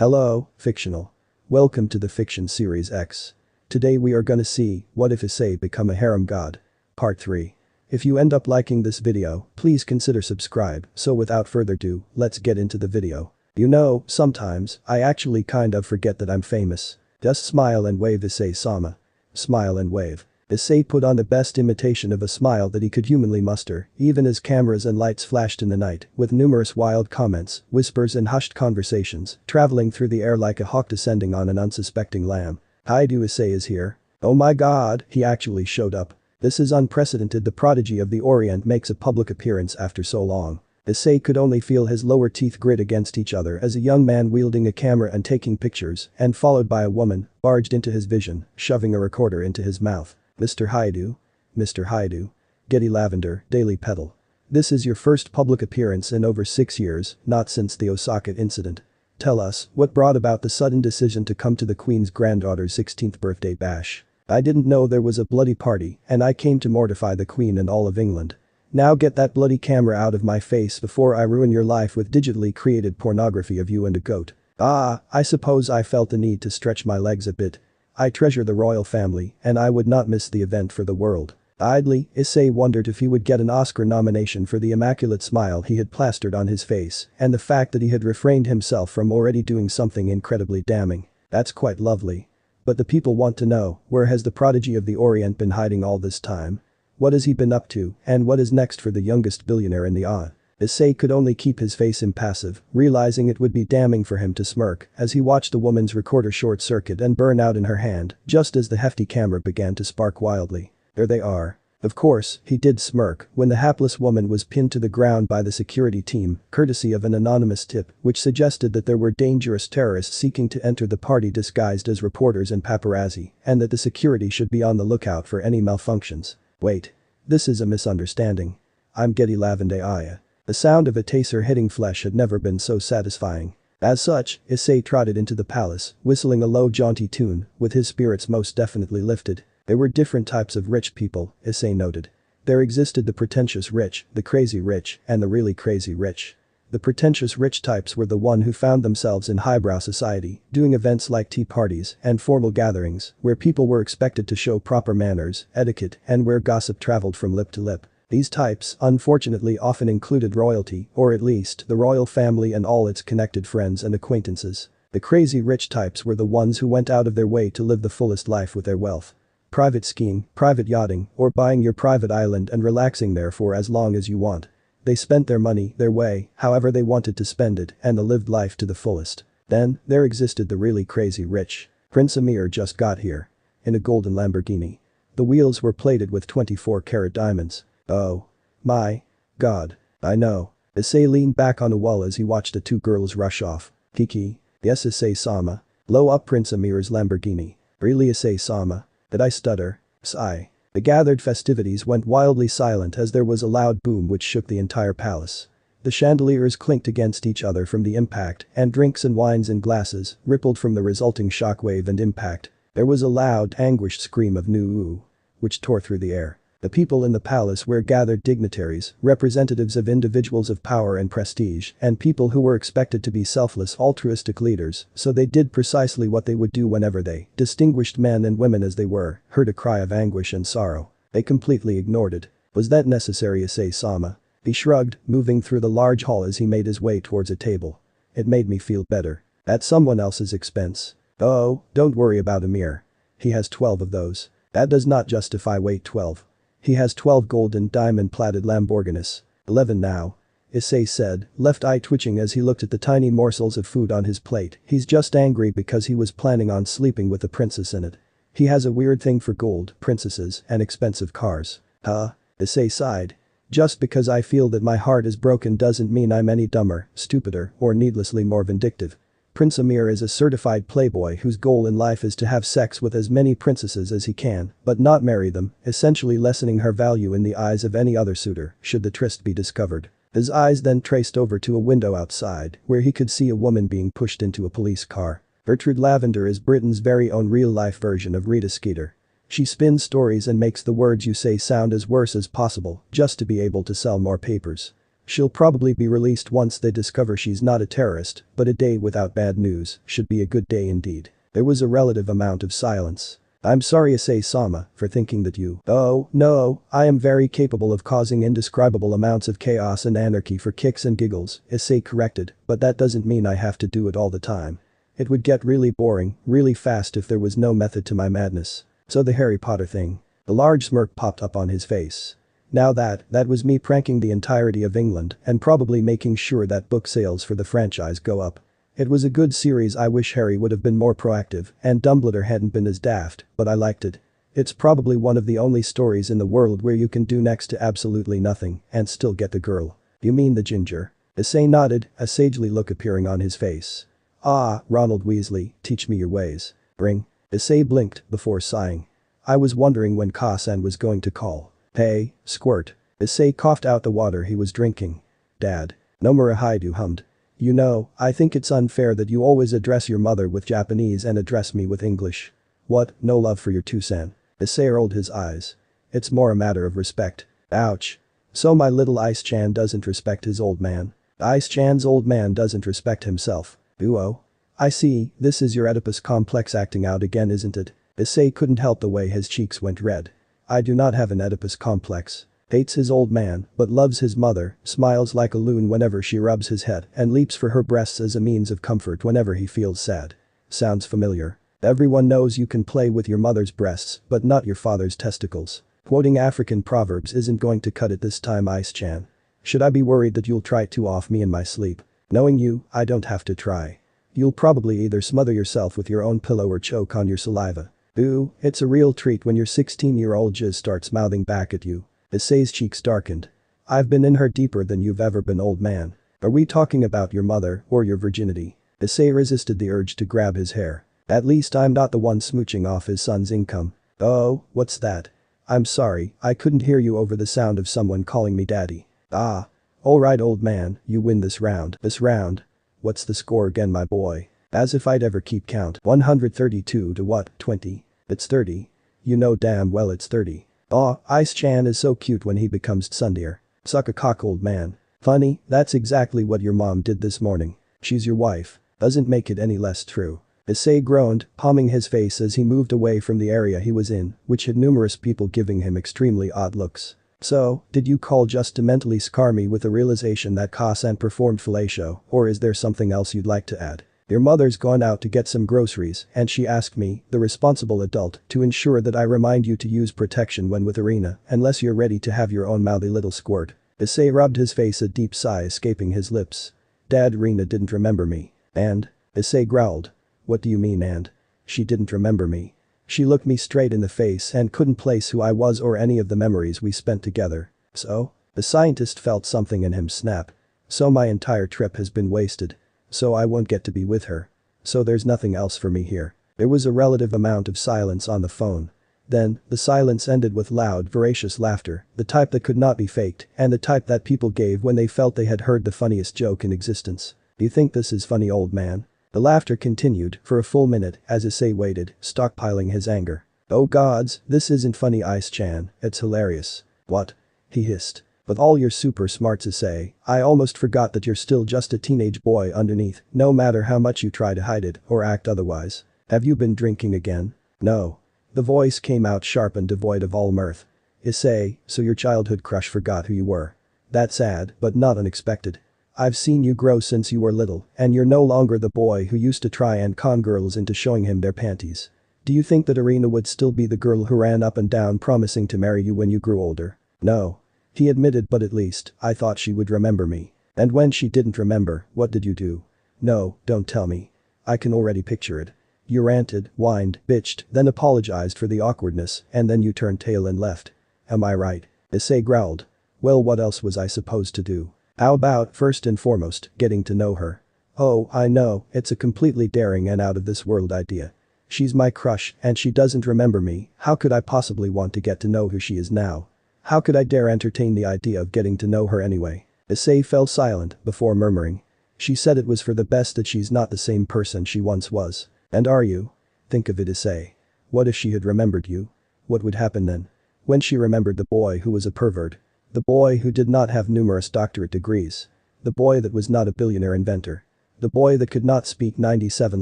Hello, fictional. Welcome to the Fiction Series X. Today we are gonna see, what if Issei become a harem god? Part 3. If you end up liking this video, please consider subscribe, so without further ado, let's get into the video. You know, sometimes, I actually kind of forget that I'm famous. Just smile and wave Issei-sama. Smile and wave. Issei put on the best imitation of a smile that he could humanly muster, even as cameras and lights flashed in the night, with numerous wild comments, whispers and hushed conversations, traveling through the air like a hawk descending on an unsuspecting lamb. Haidu Issei is here. Oh my god, he actually showed up. This is unprecedented. The prodigy of the Orient makes a public appearance after so long. Issei could only feel his lower teeth grit against each other as a young man wielding a camera and taking pictures, and followed by a woman, barged into his vision, shoving a recorder into his mouth. Mr. Haidu. Mr. Haidu. Getty Lavender, Daily Petal. This is your first public appearance in over 6 years, not since the Osaka incident. Tell us, what brought about the sudden decision to come to the Queen's granddaughter's 16th birthday bash? I didn't know there was a bloody party, and I came to mortify the Queen and all of England. Now get that bloody camera out of my face before I ruin your life with digitally created pornography of you and a goat. I suppose I felt the need to stretch my legs a bit. I treasure the royal family, and I would not miss the event for the world. Idly, Issei wondered if he would get an Oscar nomination for the immaculate smile he had plastered on his face, and the fact that he had refrained himself from already doing something incredibly damning. That's quite lovely. But the people want to know, where has the prodigy of the Orient been hiding all this time? What has he been up to, and what is next for the youngest billionaire in the odd? Issei could only keep his face impassive, realizing it would be damning for him to smirk as he watched the woman's recorder short-circuit and burn out in her hand, just as the hefty camera began to spark wildly. There they are. Of course, he did smirk when the hapless woman was pinned to the ground by the security team, courtesy of an anonymous tip, which suggested that there were dangerous terrorists seeking to enter the party disguised as reporters and paparazzi, and that the security should be on the lookout for any malfunctions. Wait. This is a misunderstanding. I'm Getty Lavender. The sound of a taser hitting flesh had never been so satisfying. As such, Issei trotted into the palace, whistling a low jaunty tune, with his spirits most definitely lifted. There were different types of rich people, Issei noted. There existed the pretentious rich, the crazy rich, and the really crazy rich. The pretentious rich types were the one who found themselves in highbrow society, doing events like tea parties and formal gatherings, where people were expected to show proper manners, etiquette, and where gossip traveled from lip to lip. These types, unfortunately, often included royalty, or at least the royal family and all its connected friends and acquaintances. The crazy rich types were the ones who went out of their way to live the fullest life with their wealth. Private skiing, private yachting, or buying your private island and relaxing there for as long as you want. They spent their money their way, however they wanted to spend it, and they lived life to the fullest. Then, there existed the really crazy rich. Prince Amir just got here. In a golden Lamborghini. The wheels were plated with 24-karat diamonds. Oh. My. God. I know. Issei leaned back on the wall as he watched the two girls rush off. Kiki. Yes, Issei-sama. Blow up Prince Amir's Lamborghini. Really, Issei-sama? Did I stutter? Sigh. The gathered festivities went wildly silent as there was a loud boom which shook the entire palace. The chandeliers clinked against each other from the impact, and drinks and wines in glasses rippled from the resulting shockwave and impact. There was a loud, anguished scream of "Noo," which tore through the air. The people in the palace were gathered dignitaries, representatives of individuals of power and prestige, and people who were expected to be selfless altruistic leaders, so they did precisely what they would do whenever they, distinguished men and women as they were, heard a cry of anguish and sorrow. They completely ignored it. Was that necessary, Issei-sama? He shrugged, moving through the large hall as he made his way towards a table. It made me feel better. At someone else's expense. Oh, don't worry about Amir. He has 12 of those. That does not justify weight 12. He has 12 gold and diamond-plated Lamborghinis. 11 now. Issei said, left eye twitching as he looked at the tiny morsels of food on his plate. He's just angry because he was planning on sleeping with a princess in it. He has a weird thing for gold, princesses, and expensive cars. Huh? Issei sighed. Just because I feel that my heart is broken doesn't mean I'm any dumber, stupider, or needlessly more vindictive. Prince Amir is a certified playboy whose goal in life is to have sex with as many princesses as he can, but not marry them, essentially lessening her value in the eyes of any other suitor, should the tryst be discovered. His eyes then traced over to a window outside, where he could see a woman being pushed into a police car. Gertrude Lavender is Britain's very own real-life version of Rita Skeeter. She spins stories and makes the words you say sound as worse as possible, just to be able to sell more papers. She'll probably be released once they discover she's not a terrorist, but a day without bad news should be a good day indeed. There was a relative amount of silence. I'm sorry Issei-sama for thinking that you. Oh, no, I am very capable of causing indescribable amounts of chaos and anarchy for kicks and giggles, Issei corrected, but that doesn't mean I have to do it all the time. It would get really boring, really fast if there was no method to my madness. So the Harry Potter thing. A large smirk popped up on his face. Now that was me pranking the entirety of England and probably making sure that book sales for the franchise go up. It was a good series. I wish Harry would have been more proactive and Dumbledore hadn't been as daft, but I liked it. It's probably one of the only stories in the world where you can do next to absolutely nothing and still get the girl. You mean the ginger? Issei nodded, a sagely look appearing on his face. Ah, Ronald Weasley, teach me your ways. Bring. Issei blinked before sighing. I was wondering when Ka-san was going to call. Hey, squirt. Issei coughed out the water he was drinking. Dad. Nomura Haidu hummed. You know, I think it's unfair that you always address your mother with Japanese and address me with English. What, no love for your Tusan? Issei rolled his eyes. It's more a matter of respect. Ouch. So my little Ice-chan doesn't respect his old man. Ice-chan's old man doesn't respect himself. Ooh. I see, this is your Oedipus complex acting out again, isn't it? Issei couldn't help the way his cheeks went red. I do not have an Oedipus complex. Hates his old man, but loves his mother, smiles like a loon whenever she rubs his head and leaps for her breasts as a means of comfort whenever he feels sad. Sounds familiar. Everyone knows you can play with your mother's breasts, but not your father's testicles. Quoting African proverbs isn't going to cut it this time, Ice-chan. Should I be worried that you'll try to off me in my sleep? Knowing you, I don't have to try. You'll probably either smother yourself with your own pillow or choke on your saliva. Ooh, it's a real treat when your 16-year-old jizz starts mouthing back at you. Issei's cheeks darkened. I've been in her deeper than you've ever been, old man. Are we talking about your mother or your virginity? Issei resisted the urge to grab his hair. At least I'm not the one smooching off his son's income. Oh, what's that? I'm sorry, I couldn't hear you over the sound of someone calling me daddy. Ah. Alright, old man, you win this round. This round? What's the score again, my boy? As if I'd ever keep count. 132 to what, 20? It's 30. You know damn well it's 30. Aw, Ice-chan is so cute when he becomes tsundere. Suck a cock, old man. Funny, that's exactly what your mom did this morning. She's your wife. Doesn't make it any less true. Issei groaned, palming his face as he moved away from the area he was in, which had numerous people giving him extremely odd looks. So, did you call just to mentally scar me with the realization that Ka-san performed fellatio, or is there something else you'd like to add? Your mother's gone out to get some groceries and she asked me, the responsible adult, to ensure that I remind you to use protection when with Irina, unless you're ready to have your own mouthy little squirt. Issei rubbed his face, a deep sigh escaping his lips. Dad, Irina didn't remember me. And? Issei growled. What do you mean and? She didn't remember me. She looked me straight in the face and couldn't place who I was or any of the memories we spent together. So? The scientist felt something in him snap. So my entire trip has been wasted. So I won't get to be with her. So there's nothing else for me here. There was a relative amount of silence on the phone. Then, the silence ended with loud, voracious laughter, the type that could not be faked, and the type that people gave when they felt they had heard the funniest joke in existence. Do you think this is funny, old man? The laughter continued for a full minute as Issei waited, stockpiling his anger. Oh gods, this isn't funny, Ice-chan, it's hilarious. What? He hissed. With all your super smarts, Issei, I almost forgot that you're still just a teenage boy underneath, no matter how much you try to hide it or act otherwise. Have you been drinking again? No. The voice came out sharp and devoid of all mirth. Issei, so your childhood crush forgot who you were. That's sad, but not unexpected. I've seen you grow since you were little, and you're no longer the boy who used to try and con girls into showing him their panties. Do you think that Irina would still be the girl who ran up and down promising to marry you when you grew older? No. He admitted, but at least, I thought she would remember me. And when she didn't remember, what did you do? No, don't tell me. I can already picture it. You ranted, whined, bitched, then apologized for the awkwardness, and then you turned tail and left. Am I right? Issei growled. Well, what else was I supposed to do? How about, first and foremost, getting to know her? Oh, I know, it's a completely daring and out of this world idea. She's my crush and she doesn't remember me, how could I possibly want to get to know who she is now? How could I dare entertain the idea of getting to know her anyway? Issei fell silent before murmuring. She said it was for the best that she's not the same person she once was. And are you? Think of it, Issei. What if she had remembered you? What would happen then? When she remembered the boy who was a pervert? The boy who did not have numerous doctorate degrees. The boy that was not a billionaire inventor. The boy that could not speak 97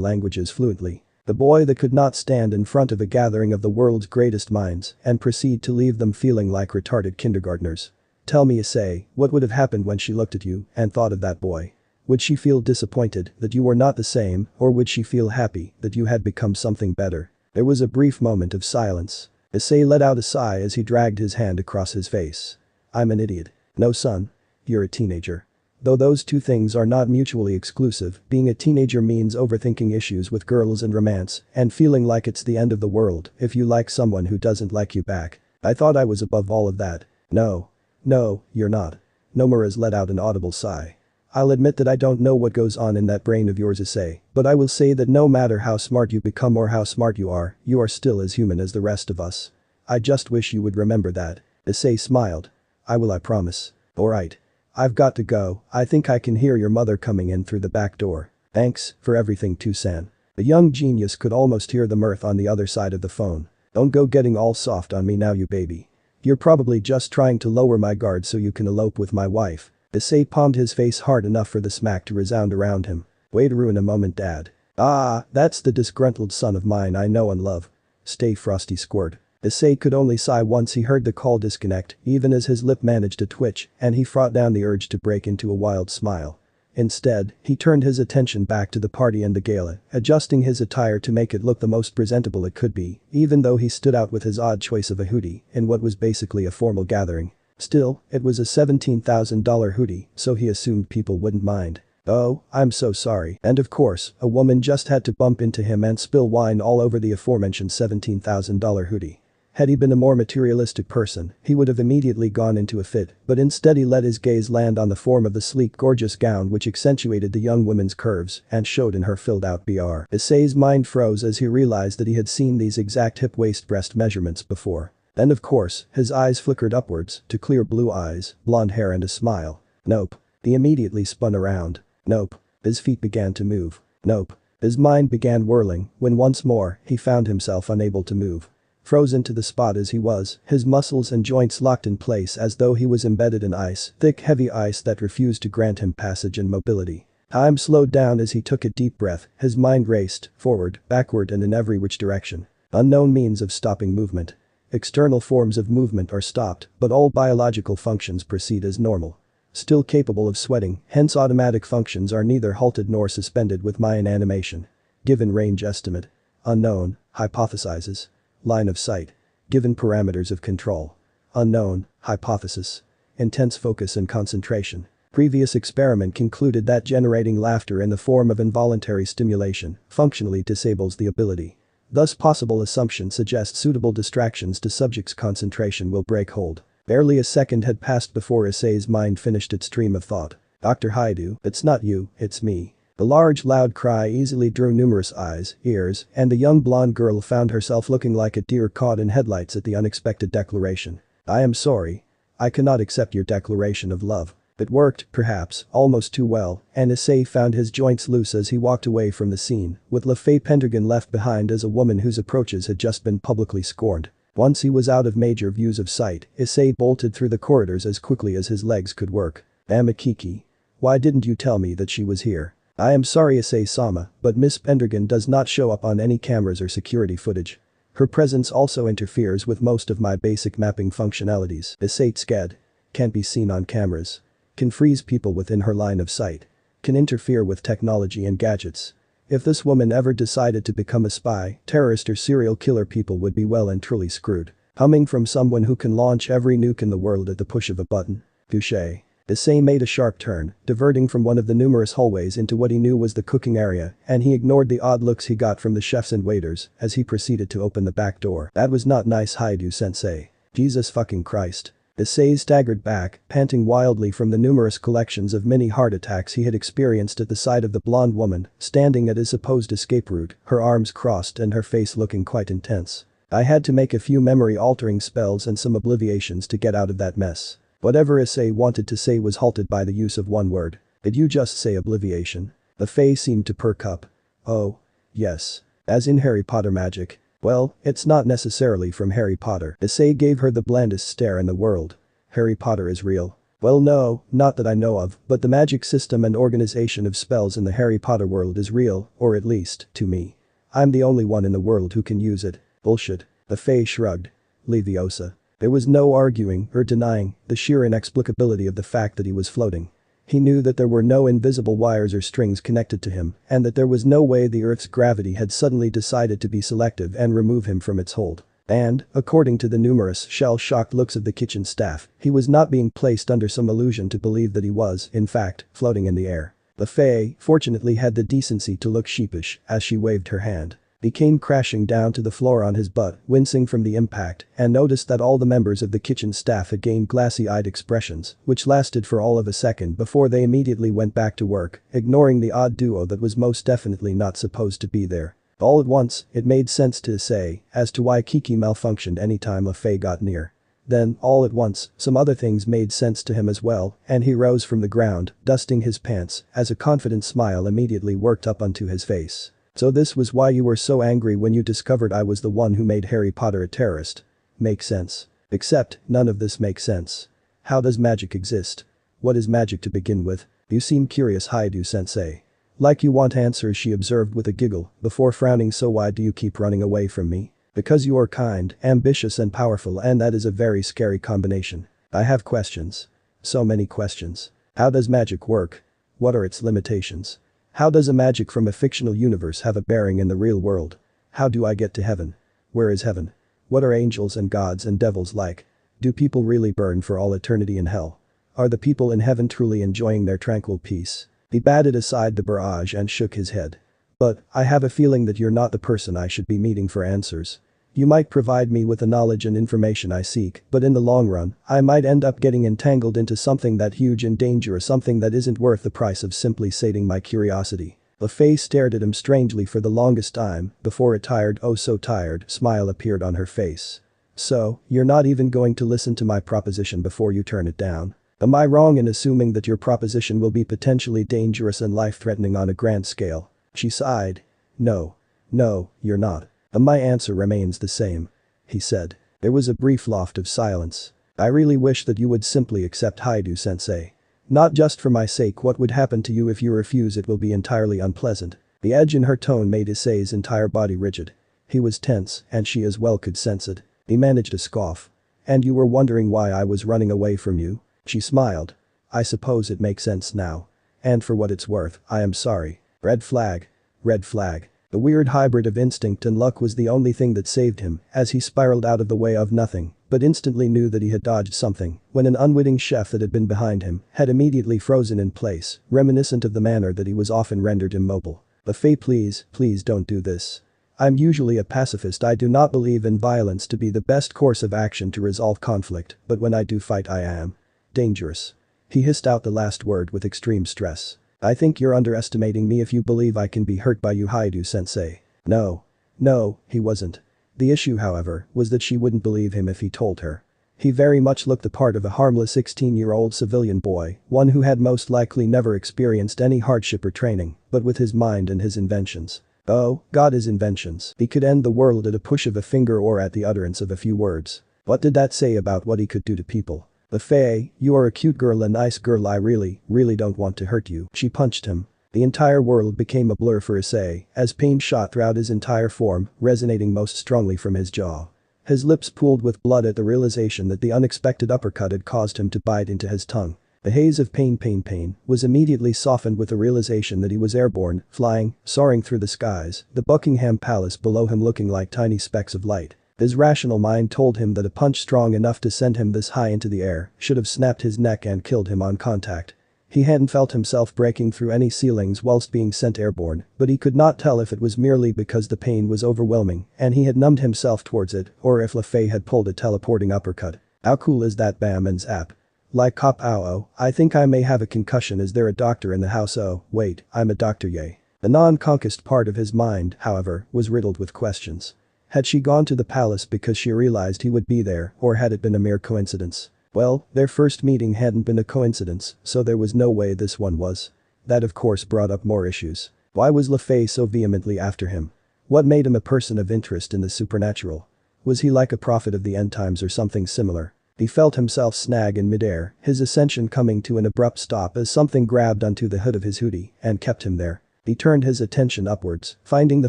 languages fluently. The boy that could not stand in front of a gathering of the world's greatest minds and proceed to leave them feeling like retarded kindergartners. Tell me, Issei, what would have happened when she looked at you and thought of that boy? Would she feel disappointed that you were not the same, or would she feel happy that you had become something better? There was a brief moment of silence. Issei let out a sigh as he dragged his hand across his face. I'm an idiot. No, son. You're a teenager. Though those two things are not mutually exclusive, being a teenager means overthinking issues with girls and romance and feeling like it's the end of the world if you like someone who doesn't like you back. I thought I was above all of that. No. No, you're not. Nomura's let out an audible sigh. I'll admit that I don't know what goes on in that brain of yours, Issei, but I will say that no matter how smart you become or how smart you are still as human as the rest of us. I just wish you would remember that. Issei smiled. I will, I promise. Alright. I've got to go. I think I can hear your mother coming in through the back door. Thanks for everything, Tucson. The young genius could almost hear the mirth on the other side of the phone. Don't go getting all soft on me now, you baby. You're probably just trying to lower my guard so you can elope with my wife. Issei palmed his face hard enough for the smack to resound around him. Way to ruin a moment, Dad. Ah, that's the disgruntled son of mine I know and love. Stay frosty, squirt. Issei could only sigh once he heard the call disconnect, even as his lip managed to twitch and he fought down the urge to break into a wild smile. Instead, he turned his attention back to the party and the gala, adjusting his attire to make it look the most presentable it could be, even though he stood out with his odd choice of a hoodie in what was basically a formal gathering. Still, it was a $17,000 hoodie, so he assumed people wouldn't mind. Oh, I'm so sorry. And of course, a woman just had to bump into him and spill wine all over the aforementioned $17,000 hoodie. Had he been a more materialistic person, he would have immediately gone into a fit, but instead he let his gaze land on the form of the sleek, gorgeous gown which accentuated the young woman's curves and showed in her filled-out BR. Issei's mind froze as he realized that he had seen these exact hip-waist-breast measurements before. Then of course, his eyes flickered upwards to clear blue eyes, blonde hair and a smile. Nope. He immediately spun around. Nope. His feet began to move. Nope. His mind began whirling when once more he found himself unable to move. Frozen to the spot as he was, his muscles and joints locked in place as though he was embedded in ice, thick heavy ice that refused to grant him passage and mobility. Time slowed down as he took a deep breath, his mind raced, forward, backward and in every which direction. Unknown means of stopping movement. External forms of movement are stopped, but all biological functions proceed as normal. Still capable of sweating, hence automatic functions are neither halted nor suspended with Mayan animation. Given range estimate. Unknown, hypothesizes. Line of sight. Given parameters of control. Unknown, hypothesis. Intense focus and concentration. Previous experiment concluded that generating laughter in the form of involuntary stimulation functionally disables the ability. Thus possible assumption suggests suitable distractions to subject's concentration will break hold. Barely a second had passed before Issei's mind finished its stream of thought. Dr. Haidu, it's not you, it's me. The large loud cry easily drew numerous eyes, ears, and the young blonde girl found herself looking like a deer caught in headlights at the unexpected declaration. I am sorry. I cannot accept your declaration of love. It worked, perhaps, almost too well, and Issei found his joints loose as he walked away from the scene, with LaFay Pendragon left behind as a woman whose approaches had just been publicly scorned. Once he was out of major views of sight, Issei bolted through the corridors as quickly as his legs could work. Amakiki. Why didn't you tell me that she was here? I am sorry, Issei-sama, but Miss Pendragon does not show up on any cameras or security footage. Her presence also interferes with most of my basic mapping functionalities. Issei-sked. Can't be seen on cameras. Can freeze people within her line of sight. Can interfere with technology and gadgets. If this woman ever decided to become a spy, terrorist or serial killer, people would be well and truly screwed. Coming from someone who can launch every nuke in the world at the push of a button. Touché. Issei made a sharp turn, diverting from one of the numerous hallways into what he knew was the cooking area, and he ignored the odd looks he got from the chefs and waiters as he proceeded to open the back door. That was not nice, Haidu-sensei. Jesus fucking Christ. Issei staggered back, panting wildly from the numerous collections of mini heart attacks he had experienced at the sight of the blonde woman, standing at his supposed escape route, her arms crossed and her face looking quite intense. I had to make a few memory-altering spells and some obliviations to get out of that mess. Whatever Issei wanted to say was halted by the use of one word. Did you just say obliviation? The Fae seemed to perk up. Oh. Yes. As in Harry Potter magic. Well, it's not necessarily from Harry Potter. Issei gave her the blandest stare in the world. Harry Potter is real. Well no, not that I know of, but the magic system and organization of spells in the Harry Potter world is real, or at least, to me. I'm the only one in the world who can use it. Bullshit. The Fae shrugged. Leviosa. There was no arguing or denying the sheer inexplicability of the fact that he was floating. He knew that there were no invisible wires or strings connected to him, and that there was no way the Earth's gravity had suddenly decided to be selective and remove him from its hold. And, according to the numerous shell-shocked looks of the kitchen staff, he was not being placed under some illusion to believe that he was, in fact, floating in the air. The Fae, fortunately, had the decency to look sheepish as she waved her hand. He came crashing down to the floor on his butt, wincing from the impact, and noticed that all the members of the kitchen staff had gained glassy-eyed expressions, which lasted for all of a second before they immediately went back to work, ignoring the odd duo that was most definitely not supposed to be there. All at once, it made sense to Issei as to why Kiki malfunctioned anytime a Fae got near. Then, all at once, some other things made sense to him as well, and he rose from the ground, dusting his pants, as a confident smile immediately worked up onto his face. So this was why you were so angry when you discovered I was the one who made Harry Potter a terrorist. Makes sense. Except, none of this makes sense. How does magic exist? What is magic to begin with? You seem curious, Haidu-sensei. Like you want answers, she observed with a giggle, before frowning. So why do you keep running away from me? Because you are kind, ambitious and powerful, and that is a very scary combination. I have questions. So many questions. How does magic work? What are its limitations? How does a magic from a fictional universe have a bearing in the real world? How do I get to heaven? Where is heaven? What are angels and gods and devils like? Do people really burn for all eternity in hell? Are the people in heaven truly enjoying their tranquil peace? He batted aside the barrage and shook his head. But, I have a feeling that you're not the person I should be meeting for answers. You might provide me with the knowledge and information I seek, but in the long run, I might end up getting entangled into something that huge and dangerous, something that isn't worth the price of simply sating my curiosity. The Fae stared at him strangely for the longest time before a tired, oh so tired, smile appeared on her face. So, you're not even going to listen to my proposition before you turn it down? Am I wrong in assuming that your proposition will be potentially dangerous and life-threatening on a grand scale? She sighed. No. No, you're not. My answer remains the same. He said. There was a brief loft of silence. I really wish that you would simply accept Haidu-sensei. Not just for my sake. What would happen to you if you refuse? It will be entirely unpleasant. The edge in her tone made Issei's entire body rigid. He was tense, and she as well could sense it. He managed to scoff. And you were wondering why I was running away from you? She smiled. I suppose it makes sense now. And for what it's worth, I am sorry. Red flag. Red flag. The weird hybrid of instinct and luck was the only thing that saved him as he spiraled out of the way of nothing, but instantly knew that he had dodged something when an unwitting chef that had been behind him had immediately frozen in place, reminiscent of the manner that he was often rendered immobile. The Fae, please don't do this. I'm usually a pacifist. I do not believe in violence to be the best course of action to resolve conflict, but when I do fight I am dangerous. He hissed out the last word with extreme stress. I think you're underestimating me if you believe I can be hurt by you, Haidu-sensei. No. No, he wasn't. The issue, however, was that she wouldn't believe him if he told her. He very much looked the part of a harmless 16-year-old civilian boy, one who had most likely never experienced any hardship or training, but with his mind and his inventions. Oh, God, his inventions. He could end the world at a push of a finger or at the utterance of a few words. What did that say about what he could do to people? The Fae, you are a cute girl, a nice girl, I really don't want to hurt you. She punched him. The entire world became a blur for Issei as pain shot throughout his entire form, resonating most strongly from his jaw. His lips pooled with blood at the realization that the unexpected uppercut had caused him to bite into his tongue. The haze of pain was immediately softened with the realization that he was airborne, flying, soaring through the skies, the Buckingham Palace below him looking like tiny specks of light. His rational mind told him that a punch strong enough to send him this high into the air should have snapped his neck and killed him on contact. He hadn't felt himself breaking through any ceilings whilst being sent airborne, but he could not tell if it was merely because the pain was overwhelming and he had numbed himself towards it, or if LaFay had pulled a teleporting uppercut. How cool is that? Bam and zap. Like cop, ow, I think I may have a concussion. Is there a doctor in the house? Oh, wait, I'm a doctor, yay. The non-concussed part of his mind, however, was riddled with questions. Had she gone to the palace because she realized he would be there, or had it been a mere coincidence? Well, their first meeting hadn't been a coincidence, so there was no way this one was. That of course brought up more issues. Why was LaFay so vehemently after him? What made him a person of interest in the supernatural? Was he like a prophet of the end times or something similar? He felt himself snag in midair, his ascension coming to an abrupt stop as something grabbed onto the hood of his hoodie and kept him there. He turned his attention upwards, finding the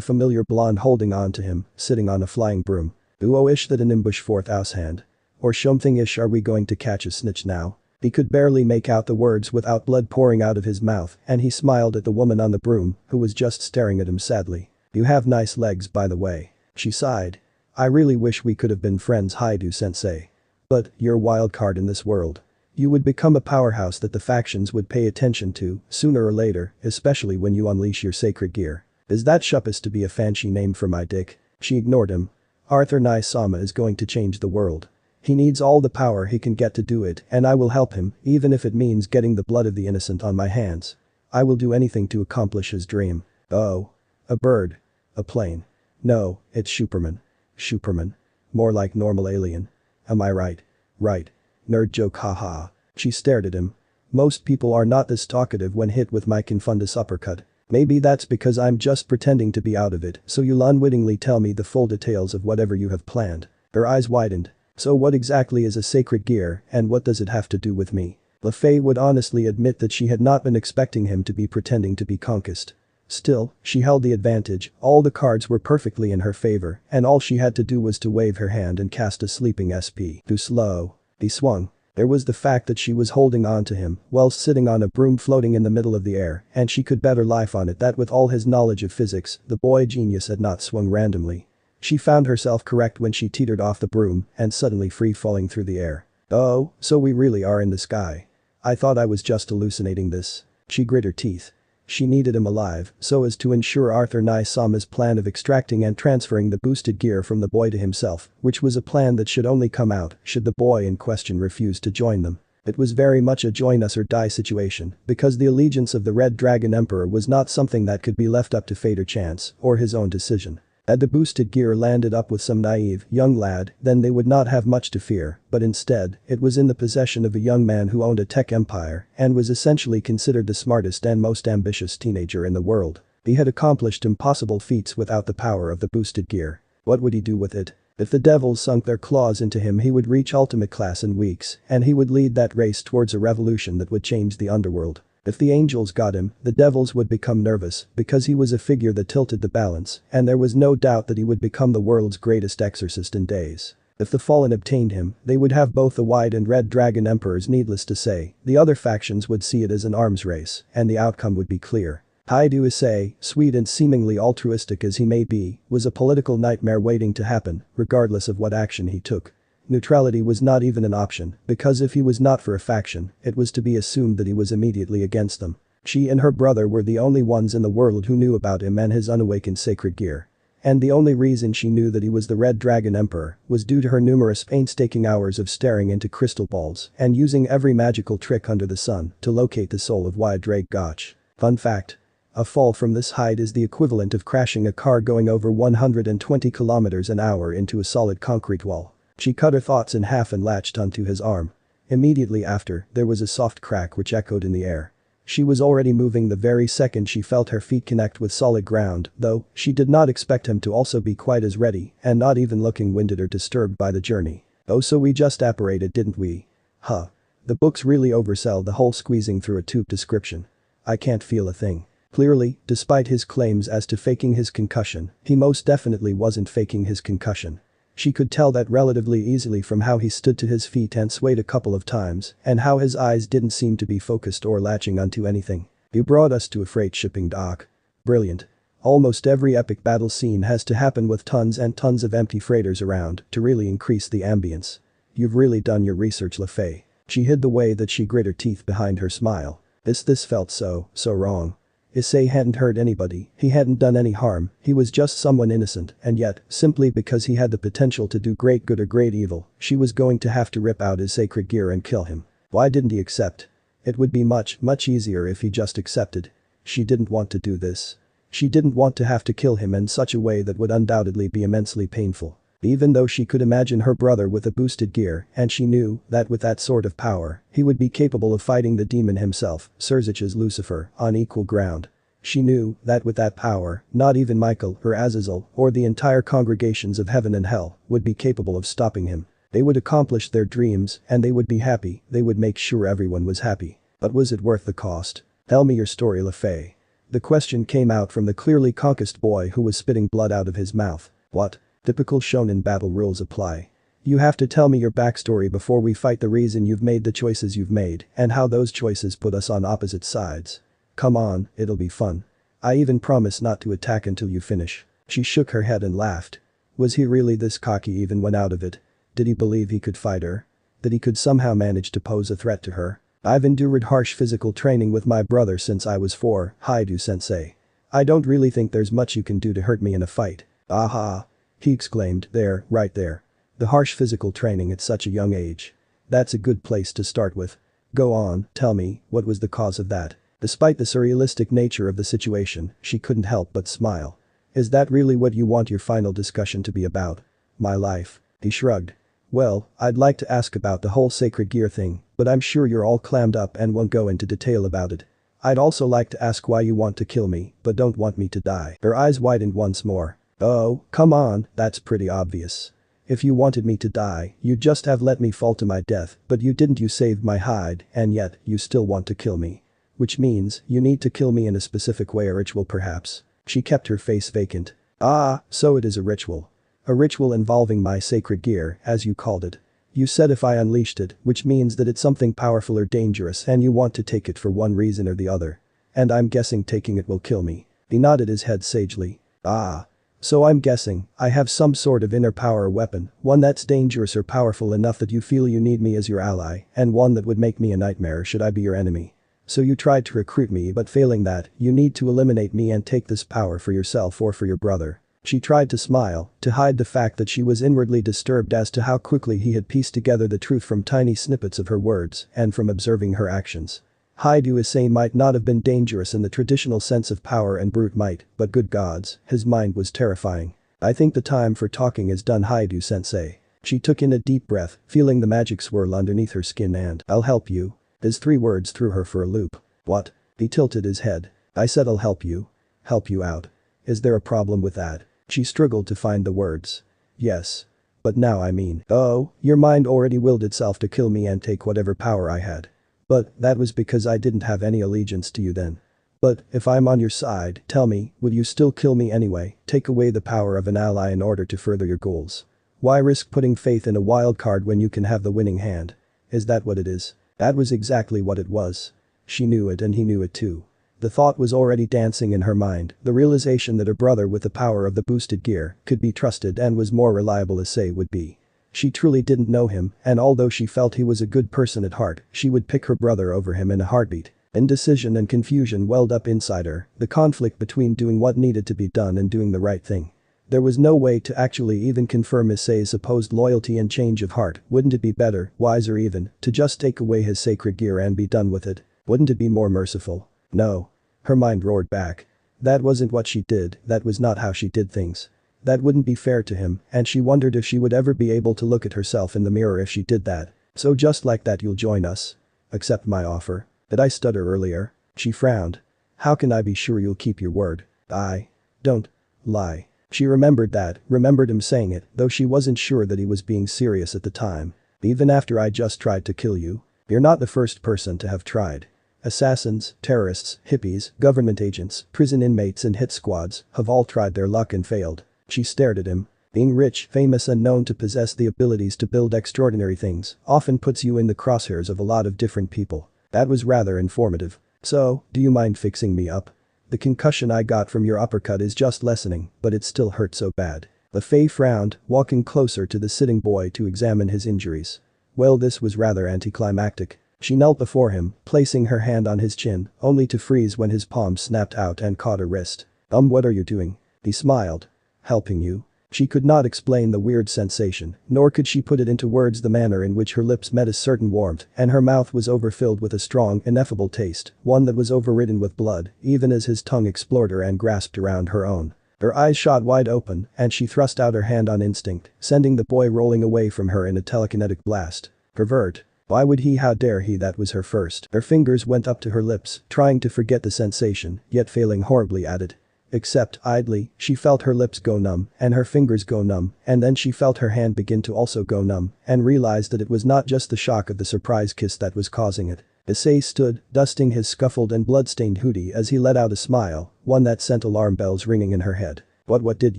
familiar blonde holding on to him, sitting on a flying broom. Uo-ish that an ambush fourth house hand. Or something-ish, are we going to catch a snitch now? He could barely make out the words without blood pouring out of his mouth, and he smiled at the woman on the broom, who was just staring at him sadly. You have nice legs, by the way. She sighed. I really wish we could have been friends, Haidu-sensei. But, you're a wild card in this world. You would become a powerhouse that the factions would pay attention to, sooner or later, especially when you unleash your sacred gear. Is that supposed to be a fancy name for my dick? She ignored him. Arthur Nai-sama is going to change the world. He needs all the power he can get to do it, and I will help him, even if it means getting the blood of the innocent on my hands. I will do anything to accomplish his dream. Oh. A bird. A plane. No, it's Superman. Superman. More like normal alien. Am I right? Right. Nerd joke, haha. She stared at him. Most people are not this talkative when hit with my confundus uppercut. Maybe that's because I'm just pretending to be out of it, so you'll unwittingly tell me the full details of whatever you have planned. Her eyes widened. So what exactly is a sacred gear, and what does it have to do with me? LaFay would honestly admit that she had not been expecting him to be pretending to be conquest. Still, she held the advantage, all the cards were perfectly in her favor, and all she had to do was to wave her hand and cast a sleeping SP. Too slow. He swung. There was the fact that she was holding on to him while sitting on a broom floating in the middle of the air, and she could bet her life on it that with all his knowledge of physics, the boy genius had not swung randomly. She found herself correct when she teetered off the broom and suddenly free-falling through the air. Oh, so we really are in the sky. I thought I was just hallucinating this. She grit her teeth. She needed him alive so as to ensure Arthur Nai-sama's plan of extracting and transferring the boosted gear from the boy to himself, which was a plan that should only come out should the boy in question refuse to join them. It was very much a join us or die situation, because the allegiance of the Red Dragon Emperor was not something that could be left up to fate or chance, or his own decision. Had the boosted gear landed up with some naive, young lad, then they would not have much to fear, but instead, it was in the possession of a young man who owned a tech empire and was essentially considered the smartest and most ambitious teenager in the world. He had accomplished impossible feats without the power of the boosted gear. What would he do with it? If the devils sunk their claws into him, he would reach ultimate class in weeks, and he would lead that race towards a revolution that would change the underworld. If the angels got him, the devils would become nervous because he was a figure that tilted the balance, and there was no doubt that he would become the world's greatest exorcist in days. If the fallen obtained him, they would have both the White and Red Dragon Emperors. Needless to say, the other factions would see it as an arms race, and the outcome would be clear. Haidu Issei, sweet and seemingly altruistic as he may be, was a political nightmare waiting to happen, regardless of what action he took. Neutrality was not even an option, because if he was not for a faction, it was to be assumed that he was immediately against them. She and her brother were the only ones in the world who knew about him and his unawakened sacred gear. And the only reason she knew that he was the Red Dragon Emperor was due to her numerous painstaking hours of staring into crystal balls and using every magical trick under the sun to locate the soul of Wide Drake Gotch. Fun fact. A fall from this height is the equivalent of crashing a car going over 120 kilometers an hour into a solid concrete wall. She cut her thoughts in half and latched onto his arm. Immediately after, there was a soft crack which echoed in the air. She was already moving the very second she felt her feet connect with solid ground, though she did not expect him to also be quite as ready and not even looking winded or disturbed by the journey. Oh, so we just apparated, didn't we? Huh. The books really oversell the whole squeezing through a tube description. I can't feel a thing. Clearly, despite his claims as to faking his concussion, he most definitely wasn't faking his concussion. She could tell that relatively easily from how he stood to his feet and swayed a couple of times, and how his eyes didn't seem to be focused or latching onto anything. You brought us to a freight shipping dock. Brilliant. Almost every epic battle scene has to happen with tons and tons of empty freighters around to really increase the ambience. You've really done your research, LaFay. She hid the way that she grit her teeth behind her smile. This felt so wrong. Issei hadn't hurt anybody, he hadn't done any harm, he was just someone innocent, and yet, simply because he had the potential to do great good or great evil, she was going to have to rip out his sacred gear and kill him. Why didn't he accept? It would be much easier if he just accepted. She didn't want to do this. She didn't want to have to kill him in such a way that would undoubtedly be immensely painful. Even though she could imagine her brother with a boosted gear, and she knew that with that sort of power, he would be capable of fighting the demon himself, Surzich's Lucifer, on equal ground. She knew that with that power, not even Michael or Azazel or the entire congregations of heaven and hell would be capable of stopping him. They would accomplish their dreams and they would be happy, they would make sure everyone was happy. But was it worth the cost? Tell me your story, LaFay. The question came out from the clearly concussed boy who was spitting blood out of his mouth. What? Typical shonen battle rules apply. You have to tell me your backstory before we fight, the reason you've made the choices you've made and how those choices put us on opposite sides. Come on, it'll be fun. I even promise not to attack until you finish. She shook her head and laughed. Was he really this cocky even when out of it? Did he believe he could fight her? That he could somehow manage to pose a threat to her? I've endured harsh physical training with my brother since I was 4, Haidu-sensei. I don't really think there's much you can do to hurt me in a fight. Aha! He exclaimed, there, right there. The harsh physical training at such a young age. That's a good place to start with. Go on, tell me, what was the cause of that? Despite the surrealistic nature of the situation, she couldn't help but smile. Is that really what you want your final discussion to be about? My life. He shrugged. Well, I'd like to ask about the whole sacred gear thing, but I'm sure you're all clammed up and won't go into detail about it. I'd also like to ask why you want to kill me, but don't want me to die. Her eyes widened once more. Oh, come on, that's pretty obvious. If you wanted me to die, you'd just have let me fall to my death, but you didn't. You saved my hide, and yet, you still want to kill me. Which means, you need to kill me in a specific way, a ritual perhaps. She kept her face vacant. Ah, so it is a ritual. A ritual involving my sacred gear, as you called it. You said if I unleashed it, which means that it's something powerful or dangerous and you want to take it for one reason or the other. And I'm guessing taking it will kill me. He nodded his head sagely. Ah. So I'm guessing I have some sort of inner power or weapon, one that's dangerous or powerful enough that you feel you need me as your ally, and one that would make me a nightmare should I be your enemy. So you tried to recruit me, but failing that, you need to eliminate me and take this power for yourself or for your brother. She tried to smile, to hide the fact that she was inwardly disturbed as to how quickly he had pieced together the truth from tiny snippets of her words and from observing her actions. Issei might not have been dangerous in the traditional sense of power and brute might, but good gods, his mind was terrifying. I think the time for talking is done, Haidu-sensei. She took in a deep breath, feeling the magic swirl underneath her skin and, I'll help you. His 3 words threw her for a loop. What? He tilted his head. I said I'll help you. Help you out. Is there a problem with that? She struggled to find the words. Yes. But now I mean. Oh, your mind already willed itself to kill me and take whatever power I had. But that was because I didn't have any allegiance to you then. But if I'm on your side, tell me, would you still kill me anyway, take away the power of an ally in order to further your goals? Why risk putting faith in a wild card when you can have the winning hand? Is that what it is? That was exactly what it was. She knew it and he knew it too. The thought was already dancing in her mind, the realization that her brother with the power of the boosted gear could be trusted and was more reliable as Issei would be. She truly didn't know him, and although she felt he was a good person at heart, she would pick her brother over him in a heartbeat. Indecision and confusion welled up inside her, the conflict between doing what needed to be done and doing the right thing. There was no way to actually even confirm Issei's supposed loyalty and change of heart. Wouldn't it be better, wiser even, to just take away his sacred gear and be done with it? Wouldn't it be more merciful? No. Her mind roared back. That wasn't what she did, that was not how she did things. That wouldn't be fair to him, and she wondered if she would ever be able to look at herself in the mirror if she did that. So just like that, you'll join us? Accept my offer? Did I stutter earlier? She frowned. How can I be sure you'll keep your word? I don't lie. She remembered that, remembered him saying it, though she wasn't sure that he was being serious at the time. Even after I just tried to kill you? You're not the first person to have tried. Assassins, terrorists, hippies, government agents, prison inmates and hit squads have all tried their luck and failed. She stared at him. Being rich, famous and known to possess the abilities to build extraordinary things often puts you in the crosshairs of a lot of different people. That was rather informative. So, do you mind fixing me up? The concussion I got from your uppercut is just lessening, but it still hurt so bad. LaFay frowned, walking closer to the sitting boy to examine his injuries. Well, this was rather anticlimactic. She knelt before him, placing her hand on his chin, only to freeze when his palm snapped out and caught her wrist. What are you doing? He smiled. Helping you. She could not explain the weird sensation, nor could she put it into words. The manner in which her lips met a certain warmth, and her mouth was overfilled with a strong, ineffable taste, one that was overridden with blood, even as his tongue explored her and grasped around her own. Her eyes shot wide open, and she thrust out her hand on instinct, sending the boy rolling away from her in a telekinetic blast. Pervert. Why would he? How dare he? That was her first. Her fingers went up to her lips, trying to forget the sensation, yet failing horribly at it. Except, idly, she felt her lips go numb, and her fingers go numb, and then she felt her hand begin to also go numb, and realized that it was not just the shock of the surprise kiss that was causing it. Issei stood, dusting his scuffled and blood-stained hoodie as he let out a smile, one that sent alarm bells ringing in her head. What did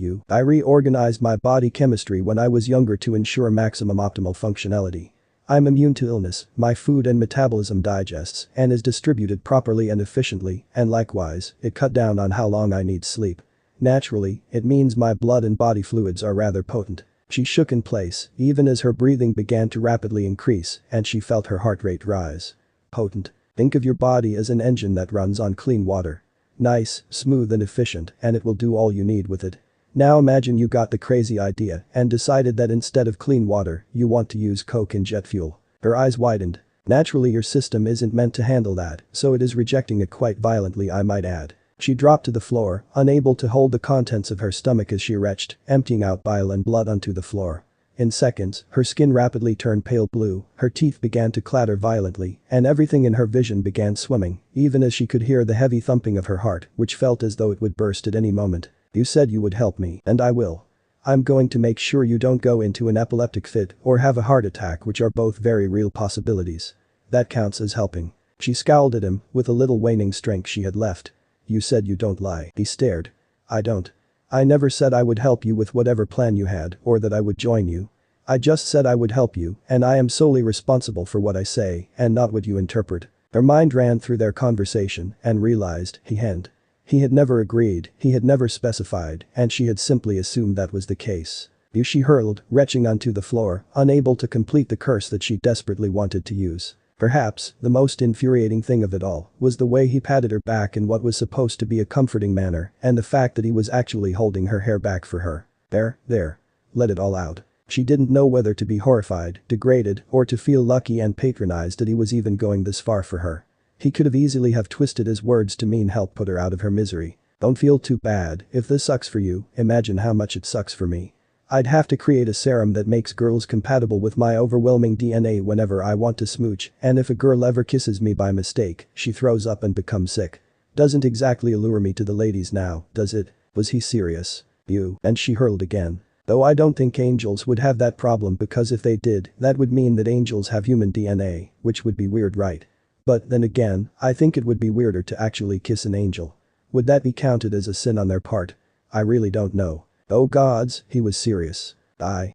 you? I reorganized my body chemistry when I was younger to ensure maximum optimal functionality. I'm immune to illness, my food and metabolism digests and is distributed properly and efficiently, and likewise, it cut down on how long I need sleep. Naturally, it means my blood and body fluids are rather potent. She shook in place, even as her breathing began to rapidly increase, and she felt her heart rate rise. Potent. Think of your body as an engine that runs on clean water. Nice, smooth and efficient, and it will do all you need with it. Now imagine you got the crazy idea and decided that instead of clean water, you want to use coke and jet fuel. Her eyes widened. Naturally your system isn't meant to handle that, so it is rejecting it quite violently, I might add. She dropped to the floor, unable to hold the contents of her stomach as she retched, emptying out bile and blood onto the floor. In seconds, her skin rapidly turned pale blue, her teeth began to clatter violently, and everything in her vision began swimming, even as she could hear the heavy thumping of her heart, which felt as though it would burst at any moment. You said you would help me, and I will. I'm going to make sure you don't go into an epileptic fit or have a heart attack, which are both very real possibilities. That counts as helping. She scowled at him with a little waning strength she had left. You said you don't lie. He stared. I don't. I never said I would help you with whatever plan you had or that I would join you. I just said I would help you, and I am solely responsible for what I say and not what you interpret. Her mind ran through their conversation and realized he hadn't. He had never agreed, he had never specified, and she had simply assumed that was the case. She hurled, retching onto the floor, unable to complete the curse that she desperately wanted to use. Perhaps, the most infuriating thing of it all was the way he patted her back in what was supposed to be a comforting manner, and the fact that he was actually holding her hair back for her. There. Let it all out. She didn't know whether to be horrified, degraded, or to feel lucky and patronized that he was even going this far for her. He could have easily have twisted his words to mean help put her out of her misery. Don't feel too bad, if this sucks for you, imagine how much it sucks for me. I'd have to create a serum that makes girls compatible with my overwhelming DNA whenever I want to smooch, and if a girl ever kisses me by mistake, she throws up and becomes sick. Doesn't exactly allure me to the ladies now, does it? Was he serious? You. And she hurled again. Though I don't think angels would have that problem, because if they did, that would mean that angels have human DNA, which would be weird, right? But then again, I think it would be weirder to actually kiss an angel. Would that be counted as a sin on their part? I really don't know. Oh gods, he was serious.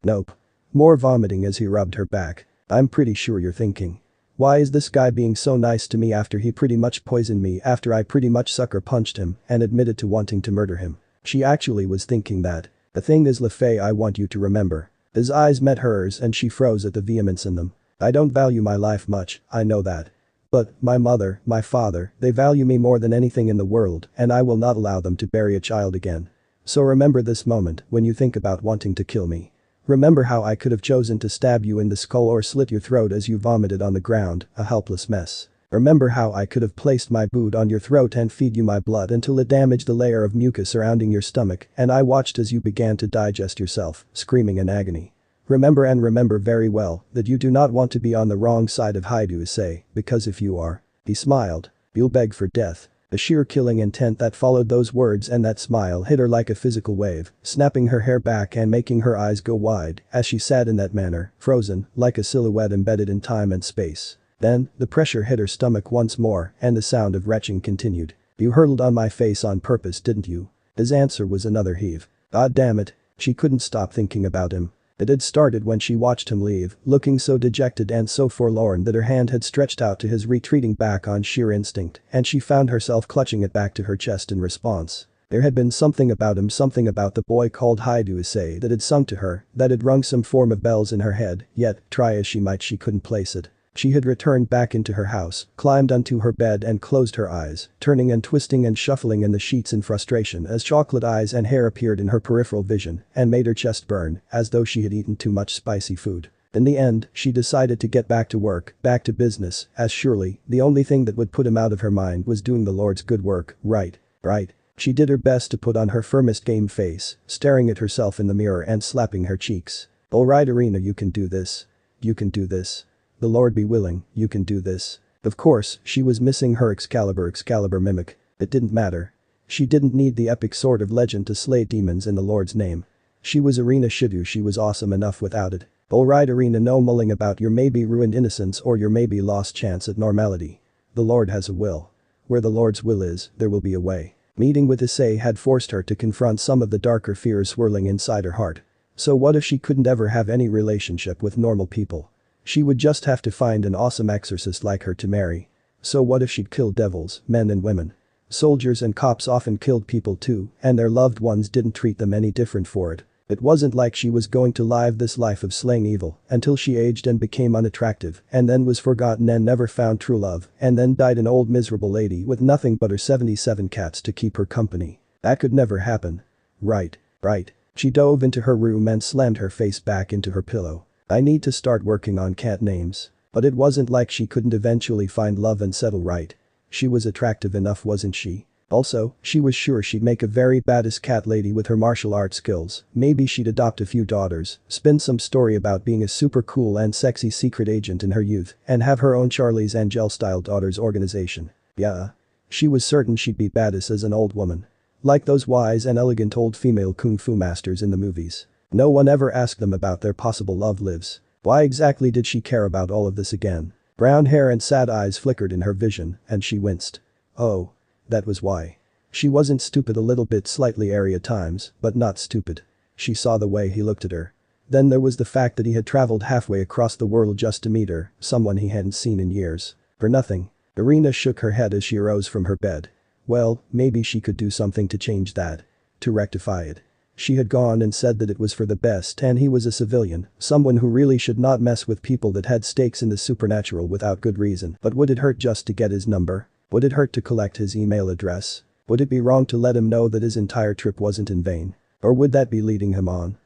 Nope. More vomiting as he rubbed her back. I'm pretty sure you're thinking. Why is this guy being so nice to me after he pretty much poisoned me, after I pretty much sucker punched him and admitted to wanting to murder him? She actually was thinking that. The thing is, LaFay, I want you to remember. His eyes met hers and she froze at the vehemence in them. I don't value my life much, I know that. But, my mother, my father, they value me more than anything in the world, and I will not allow them to bury a child again. So remember this moment when you think about wanting to kill me. Remember how I could have chosen to stab you in the skull or slit your throat as you vomited on the ground, a helpless mess. Remember how I could have placed my boot on your throat and feed you my blood until it damaged the layer of mucus surrounding your stomach, and I watched as you began to digest yourself, screaming in agony. Remember very well that you do not want to be on the wrong side of Issei, because if you are, he smiled, you'll beg for death. The sheer killing intent that followed those words and that smile hit her like a physical wave, snapping her hair back and making her eyes go wide as she sat in that manner, frozen, like a silhouette embedded in time and space. Then, the pressure hit her stomach once more and the sound of retching continued. You hurled on my face on purpose, didn't you? His answer was another heave. God damn it. She couldn't stop thinking about him. It had started when she watched him leave, looking so dejected and so forlorn that her hand had stretched out to his retreating back on sheer instinct, and she found herself clutching it back to her chest in response. There had been something about him, something about the boy called Issei that had sung to her, that had rung some form of bells in her head, yet, try as she might, she couldn't place it. She had returned back into her house, climbed onto her bed and closed her eyes, turning and twisting and shuffling in the sheets in frustration as chocolate eyes and hair appeared in her peripheral vision and made her chest burn, as though she had eaten too much spicy food. In the end, she decided to get back to work, back to business, as surely, the only thing that would put him out of her mind was doing the Lord's good work, right. She did her best to put on her firmest game face, staring at herself in the mirror and slapping her cheeks. Alright Irina, you can do this. You can do this. The Lord be willing, you can do this. Of course, she was missing her Excalibur mimic. It didn't matter. She didn't need the epic sword of legend to slay demons in the Lord's name. She was Irina Shidou, she was awesome enough without it. Alright Irina, no mulling about your maybe ruined innocence or your maybe lost chance at normality. The Lord has a will. Where the Lord's will is, there will be a way. Meeting with Issei had forced her to confront some of the darker fears swirling inside her heart. So what if she couldn't ever have any relationship with normal people? She would just have to find an awesome exorcist like her to marry. So what if she'd kill devils, men and women? Soldiers and cops often killed people too, and their loved ones didn't treat them any different for it. It wasn't like she was going to live this life of slaying evil until she aged and became unattractive and then was forgotten and never found true love and then died an old miserable lady with nothing but her 77 cats to keep her company. That could never happen. Right. She dove into her room and slammed her face back into her pillow. I need to start working on cat names. But it wasn't like she couldn't eventually find love and settle right. She was attractive enough, wasn't she? Also, she was sure she'd make a very badass cat lady with her martial arts skills. Maybe she'd adopt a few daughters, spin some story about being a super cool and sexy secret agent in her youth, and have her own Charlie's Angel-style daughters organization. Yeah. She was certain she'd be badass as an old woman. Like those wise and elegant old female kung fu masters in the movies. No one ever asked them about their possible love lives. Why exactly did she care about all of this again? Brown hair and sad eyes flickered in her vision, and she winced. Oh. That was why. She wasn't stupid, a little bit slightly airy at times, but not stupid. She saw the way he looked at her. Then there was the fact that he had traveled halfway across the world just to meet her, someone he hadn't seen in years. For nothing. Irina shook her head as she arose from her bed. Well, maybe she could do something to change that. To rectify it. She had gone and said that it was for the best and he was a civilian, someone who really should not mess with people that had stakes in the supernatural without good reason. But would it hurt just to get his number? Would it hurt to collect his email address? Would it be wrong to let him know that his entire trip wasn't in vain? Or would that be leading him on?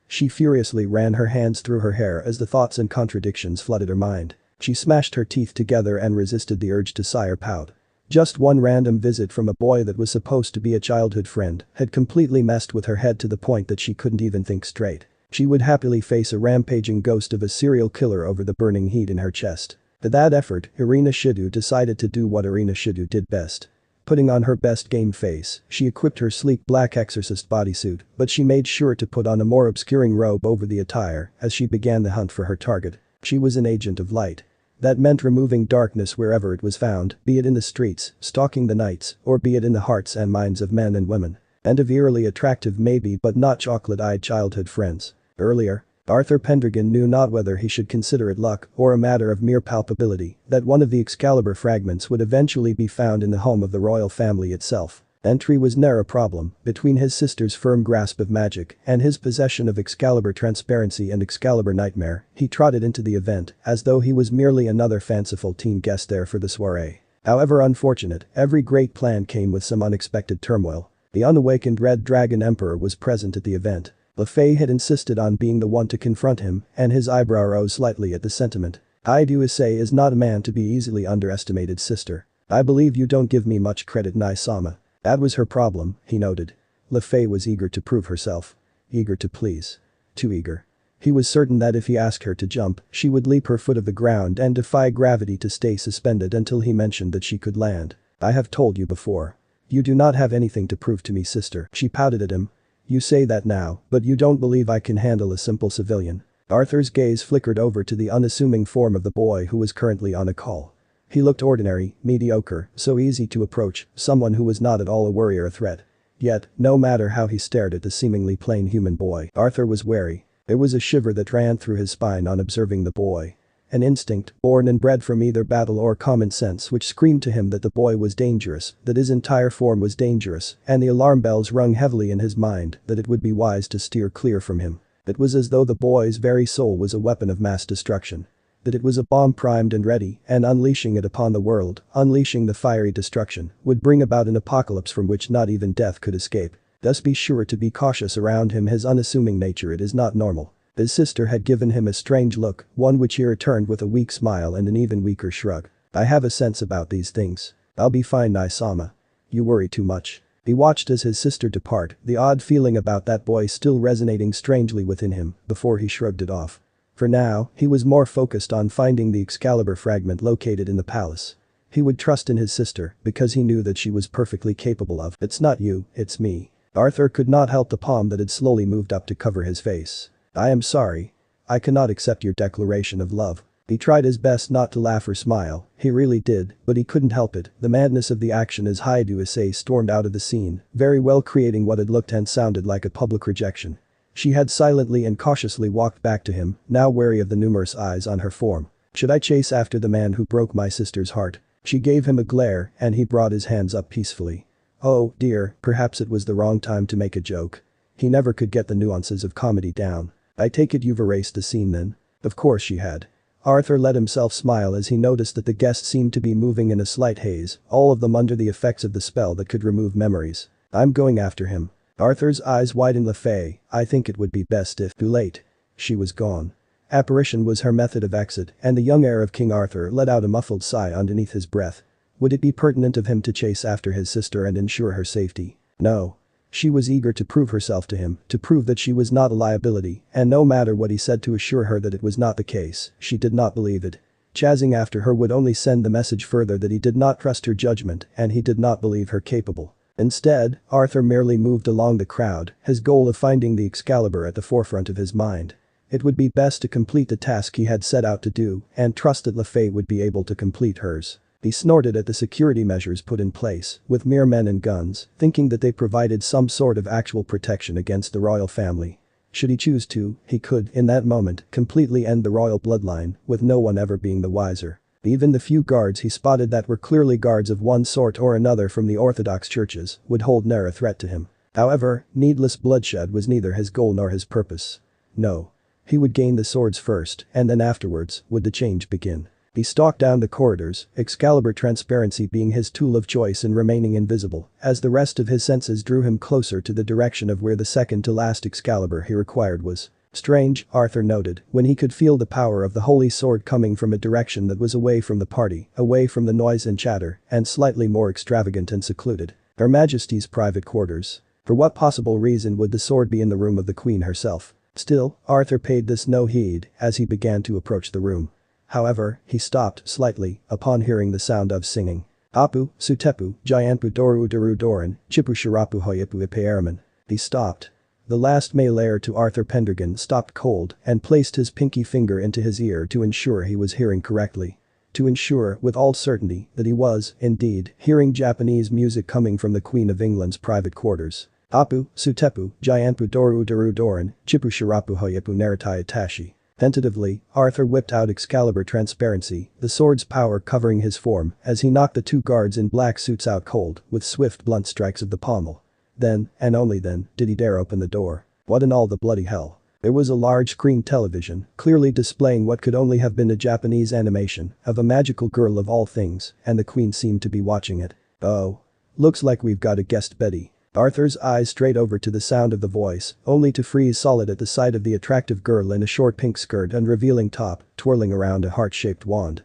She furiously ran her hands through her hair as the thoughts and contradictions flooded her mind. She smashed her teeth together and resisted the urge to sigh or pout. Just one random visit from a boy that was supposed to be a childhood friend had completely messed with her head to the point that she couldn't even think straight. She would happily face a rampaging ghost of a serial killer over the burning heat in her chest. To that effort, Irina Shidou decided to do what Irina Shidou did best. Putting on her best game face, she equipped her sleek black exorcist bodysuit, but she made sure to put on a more obscuring robe over the attire as she began the hunt for her target. She was an agent of light. That meant removing darkness wherever it was found, be it in the streets, stalking the nights, or be it in the hearts and minds of men and women. And of eerily attractive maybe but not chocolate-eyed childhood friends. Earlier, Arthur Pendragon knew not whether he should consider it luck or a matter of mere palpability that one of the Excalibur fragments would eventually be found in the home of the royal family itself. Entry was ne'er a problem between his sister's firm grasp of magic and his possession of Excalibur Transparency and Excalibur Nightmare. He trotted into the event as though he was merely another fanciful team guest there for the soiree. However unfortunate, every great plan came with some unexpected turmoil. The unawakened Red Dragon Emperor was present at the event. LeFay had insisted on being the one to confront him, and his eyebrow rose slightly at the sentiment. I do say is not a man to be easily underestimated, sister. I believe you don't give me much credit, Nai-sama. That was her problem, he noted. LeFay was eager to prove herself. Eager to please. Too eager. He was certain that if he asked her to jump, she would leap her foot of the ground and defy gravity to stay suspended until he mentioned that she could land. I have told you before. You do not have anything to prove to me, sister. She pouted at him. You say that now, but you don't believe I can handle a simple civilian. Arthur's gaze flickered over to the unassuming form of the boy who was currently on a call. He looked ordinary, mediocre, so easy to approach, someone who was not at all a worry or a threat. Yet, no matter how he stared at the seemingly plain human boy, Arthur was wary. There was a shiver that ran through his spine on observing the boy. An instinct, born and bred from either battle or common sense, which screamed to him that the boy was dangerous, that his entire form was dangerous, and the alarm bells rung heavily in his mind that it would be wise to steer clear from him. It was as though the boy's very soul was a weapon of mass destruction. That it was a bomb primed and ready, and unleashing it upon the world, unleashing the fiery destruction, would bring about an apocalypse from which not even death could escape. Thus be sure to be cautious around him. His unassuming nature, it is not normal. His sister had given him a strange look, one which he returned with a weak smile and an even weaker shrug. I have a sense about these things. I'll be fine, Nai-sama. You worry too much. He watched as his sister depart, the odd feeling about that boy still resonating strangely within him, before he shrugged it off. For now, he was more focused on finding the Excalibur fragment located in the palace. He would trust in his sister because he knew that she was perfectly capable of "It's not you, it's me." Arthur could not help the palm that had slowly moved up to cover his face. "I am sorry. I cannot accept your declaration of love." He tried his best not to laugh or smile, he really did, but he couldn't help it. The madness of the action as Issei stormed out of the scene, very well creating what had looked and sounded like a public rejection. She had silently and cautiously walked back to him, now wary of the numerous eyes on her form. "Should I chase after the man who broke my sister's heart?" She gave him a glare and he brought his hands up peacefully. Oh dear, perhaps it was the wrong time to make a joke. He never could get the nuances of comedy down. "I take it you've erased the scene then?" Of course she had. Arthur let himself smile as he noticed that the guests seemed to be moving in a slight haze, all of them under the effects of the spell that could remove memories. "I'm going after him." Arthur's eyes widened. "Lefay, I think it would be best if..." Too late. She was gone. Apparition was her method of exit, and the young heir of King Arthur let out a muffled sigh underneath his breath. Would it be pertinent of him to chase after his sister and ensure her safety? No. She was eager to prove herself to him, to prove that she was not a liability, and no matter what he said to assure her that it was not the case, she did not believe it. Chasing after her would only send the message further that he did not trust her judgment and he did not believe her capable. Instead, Arthur merely moved along the crowd, his goal of finding the Excalibur at the forefront of his mind. It would be best to complete the task he had set out to do and trust that Lefay would be able to complete hers. He snorted at the security measures put in place, with mere men and guns, thinking that they provided some sort of actual protection against the royal family. Should he choose to, he could, in that moment, completely end the royal bloodline, with no one ever being the wiser. Even the few guards he spotted that were clearly guards of one sort or another from the Orthodox churches would hold ne'er a threat to him. However, needless bloodshed was neither his goal nor his purpose. No. He would gain the swords first, and then afterwards, would the change begin. He stalked down the corridors, Excalibur transparency being his tool of choice in remaining invisible, as the rest of his senses drew him closer to the direction of where the second to last Excalibur he required was. Strange, Arthur noted, when he could feel the power of the holy sword coming from a direction that was away from the party, away from the noise and chatter, and slightly more extravagant and secluded. Her Majesty's private quarters. For what possible reason would the sword be in the room of the Queen herself? Still, Arthur paid this no heed as he began to approach the room. However, he stopped slightly upon hearing the sound of singing. "Apu, Sutepu, Giantpu Doru Daru Doran, Chipu Shirapu Hoyapu Ipearaman." He stopped. The last male heir to Arthur Pendragon stopped cold and placed his pinky finger into his ear to ensure he was hearing correctly. To ensure, with all certainty, that he was, indeed, hearing Japanese music coming from the Queen of England's private quarters. "Apu, Sutepu, Giantpu Doru Daru Doran, Chipu Shirapu Hoyapu Naratai Tashi." Tentatively, Arthur whipped out Excalibur transparency, the sword's power covering his form as he knocked the two guards in black suits out cold with swift blunt strikes of the pommel. Then, and only then, did he dare open the door. What in all the bloody hell? There was a large screen television, clearly displaying what could only have been a Japanese animation of a magical girl of all things, and the Queen seemed to be watching it. "Oh. Looks like we've got a guest Betty." Arthur's eyes strayed over to the sound of the voice, only to freeze solid at the sight of the attractive girl in a short pink skirt and revealing top, twirling around a heart-shaped wand.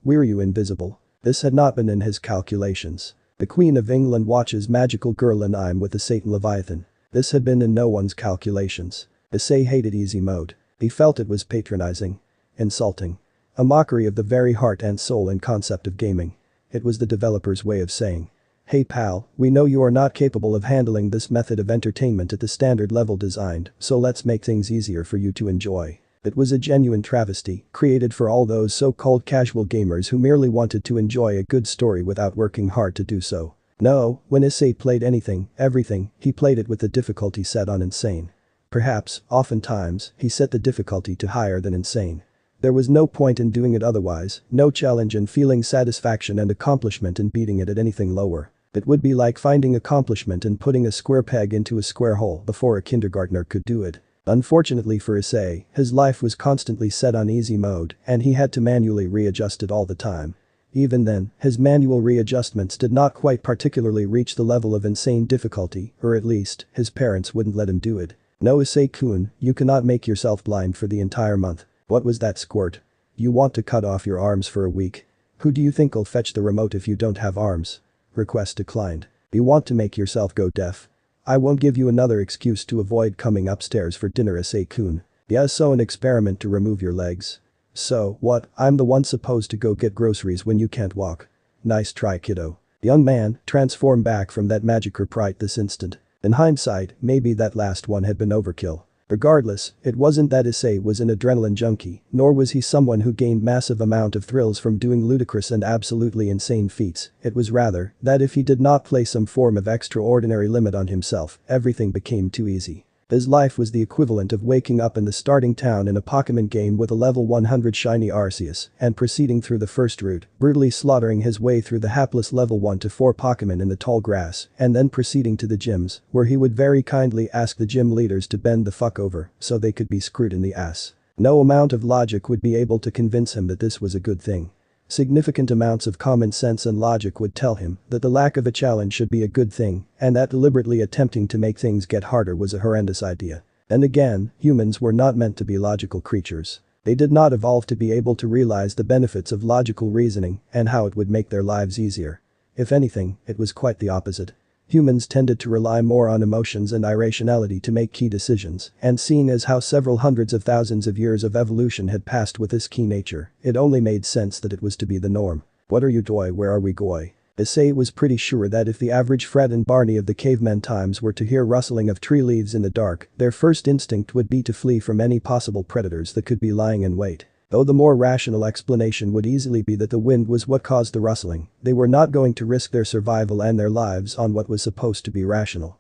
Were you invisible? This had not been in his calculations. The Queen of England watches magical girl and I'm with the Satan Leviathan. This had been in no one's calculations. Issei hated easy mode. He felt it was patronizing. Insulting. A mockery of the very heart and soul and concept of gaming. It was the developer's way of saying, "Hey pal, we know you are not capable of handling this method of entertainment at the standard level designed, so let's make things easier for you to enjoy." It was a genuine travesty, created for all those so-called casual gamers who merely wanted to enjoy a good story without working hard to do so. No, when Issei played anything, everything, he played it with the difficulty set on insane. Perhaps, oftentimes, he set the difficulty to higher than insane. There was no point in doing it otherwise, no challenge in feeling satisfaction and accomplishment in beating it at anything lower. It would be like finding accomplishment in putting a square peg into a square hole before a kindergartner could do it. Unfortunately for Issei, his life was constantly set on easy mode and he had to manually readjust it all the time. Even then, his manual readjustments did not quite particularly reach the level of insane difficulty, or at least, his parents wouldn't let him do it. "No Issei-kun, you cannot make yourself blind for the entire month." What was that squirt? "You want to cut off your arms for a week? Who do you think'll fetch the remote if you don't have arms?" Request declined. "You want to make yourself go deaf? I won't give you another excuse to avoid coming upstairs for dinner Issei-kun. Yeah, so an experiment to remove your legs." So, what, I'm the one supposed to go get groceries when you can't walk? Nice try, kiddo. The young man transformed back from that magic right this instant. In hindsight, maybe that last one had been overkill. Regardless, it wasn't that Issei was an adrenaline junkie, nor was he someone who gained massive amount of thrills from doing ludicrous and absolutely insane feats. It was rather that if he did not place some form of extraordinary limit on himself, everything became too easy. His life was the equivalent of waking up in the starting town in a Pokemon game with a level 100 shiny Arceus and proceeding through the first route, brutally slaughtering his way through the hapless level 1 to 4 Pokemon in the tall grass, and then proceeding to the gyms, where he would very kindly ask the gym leaders to bend the fuck over so they could be screwed in the ass. No amount of logic would be able to convince him that this was a good thing. Significant amounts of common sense and logic would tell him that the lack of a challenge should be a good thing and that deliberately attempting to make things get harder was a horrendous idea. And again, humans were not meant to be logical creatures. They did not evolve to be able to realize the benefits of logical reasoning and how it would make their lives easier. If anything, it was quite the opposite. Humans tended to rely more on emotions and irrationality to make key decisions, and seeing as how several hundreds of thousands of years of evolution had passed with this key nature, it only made sense that it was to be the norm. What are you doing? Where are we going? Issei was pretty sure that if the average Fred and Barney of the caveman times were to hear rustling of tree leaves in the dark, their first instinct would be to flee from any possible predators that could be lying in wait. Though the more rational explanation would easily be that the wind was what caused the rustling, they were not going to risk their survival and their lives on what was supposed to be rational.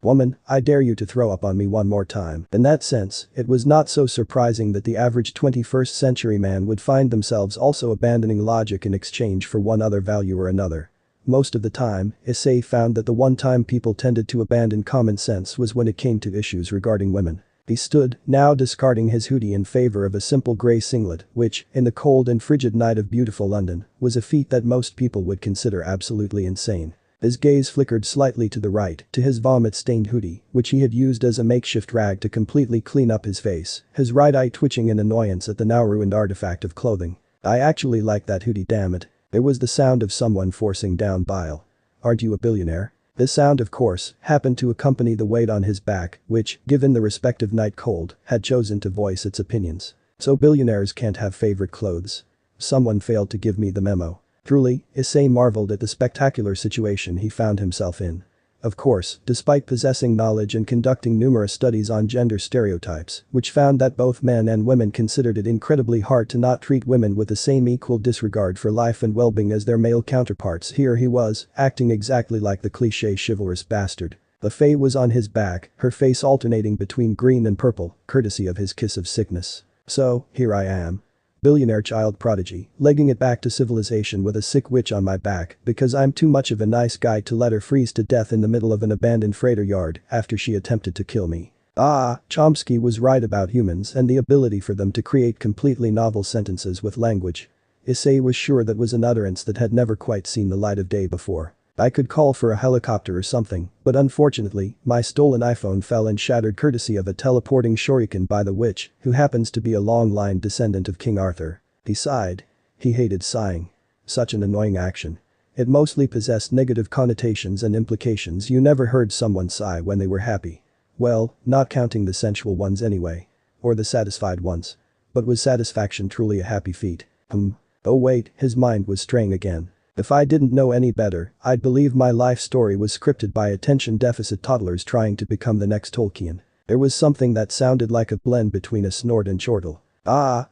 Woman, I dare you to throw up on me one more time. In that sense, it was not so surprising that the average 21st century man would find themselves also abandoning logic in exchange for one other value or another. Most of the time, Issei found that the one time people tended to abandon common sense was when it came to issues regarding women. He stood, now discarding his hoodie in favor of a simple grey singlet, which, in the cold and frigid night of beautiful London, was a feat that most people would consider absolutely insane. His gaze flickered slightly to the right, to his vomit-stained hoodie, which he had used as a makeshift rag to completely clean up his face, his right eye twitching in annoyance at the now-ruined artifact of clothing. I actually like that hoodie, damn it. There was the sound of someone forcing down bile. Aren't you a billionaire? This sound, of course, happened to accompany the weight on his back, which, given the respective night cold, had chosen to voice its opinions. So billionaires can't have favorite clothes. Someone failed to give me the memo. Truly, Issei marveled at the spectacular situation he found himself in. Of course, despite possessing knowledge and conducting numerous studies on gender stereotypes, which found that both men and women considered it incredibly hard to not treat women with the same equal disregard for life and well-being as their male counterparts, here he was, acting exactly like the cliché chivalrous bastard. The Fae was on his back, her face alternating between green and purple, courtesy of his kiss of sickness. So, here I am. Billionaire child prodigy, legging it back to civilization with a sick witch on my back because I'm too much of a nice guy to let her freeze to death in the middle of an abandoned freighter yard after she attempted to kill me. Chomsky was right about humans and the ability for them to create completely novel sentences with language. Issei was sure that was an utterance that had never quite seen the light of day before. I could call for a helicopter or something, but unfortunately, my stolen iPhone fell and shattered courtesy of a teleporting shuriken by the witch, who happens to be a long-line descendant of King Arthur. He sighed. He hated sighing. Such an annoying action. It mostly possessed negative connotations and implications. You never heard someone sigh when they were happy. Well, not counting the sensual ones anyway. Or the satisfied ones. But was satisfaction truly a happy feat? Oh wait, his mind was straying again. If I didn't know any better, I'd believe my life story was scripted by attention deficit toddlers trying to become the next Tolkien. There was something that sounded like a blend between a snort and chortle.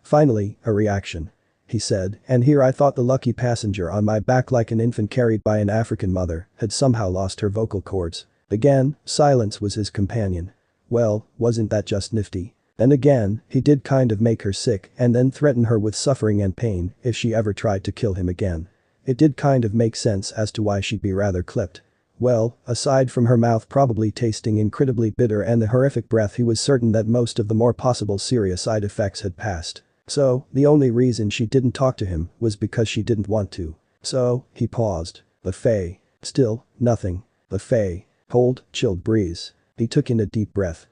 Finally, a reaction. He said, and here I thought the lucky passenger on my back like an infant carried by an African mother had somehow lost her vocal cords. Again, silence was his companion. Well, wasn't that just nifty? Then again, he did kind of make her sick and then threaten her with suffering and pain if she ever tried to kill him again. It did kind of make sense as to why she'd be rather clipped. Well, aside from her mouth probably tasting incredibly bitter and the horrific breath, he was certain that most of the more possible serious side effects had passed. So, the only reason she didn't talk to him was because she didn't want to. So, he paused. The Fae. Still, nothing. The Fae. Cold, chilled breeze. He took in a deep breath.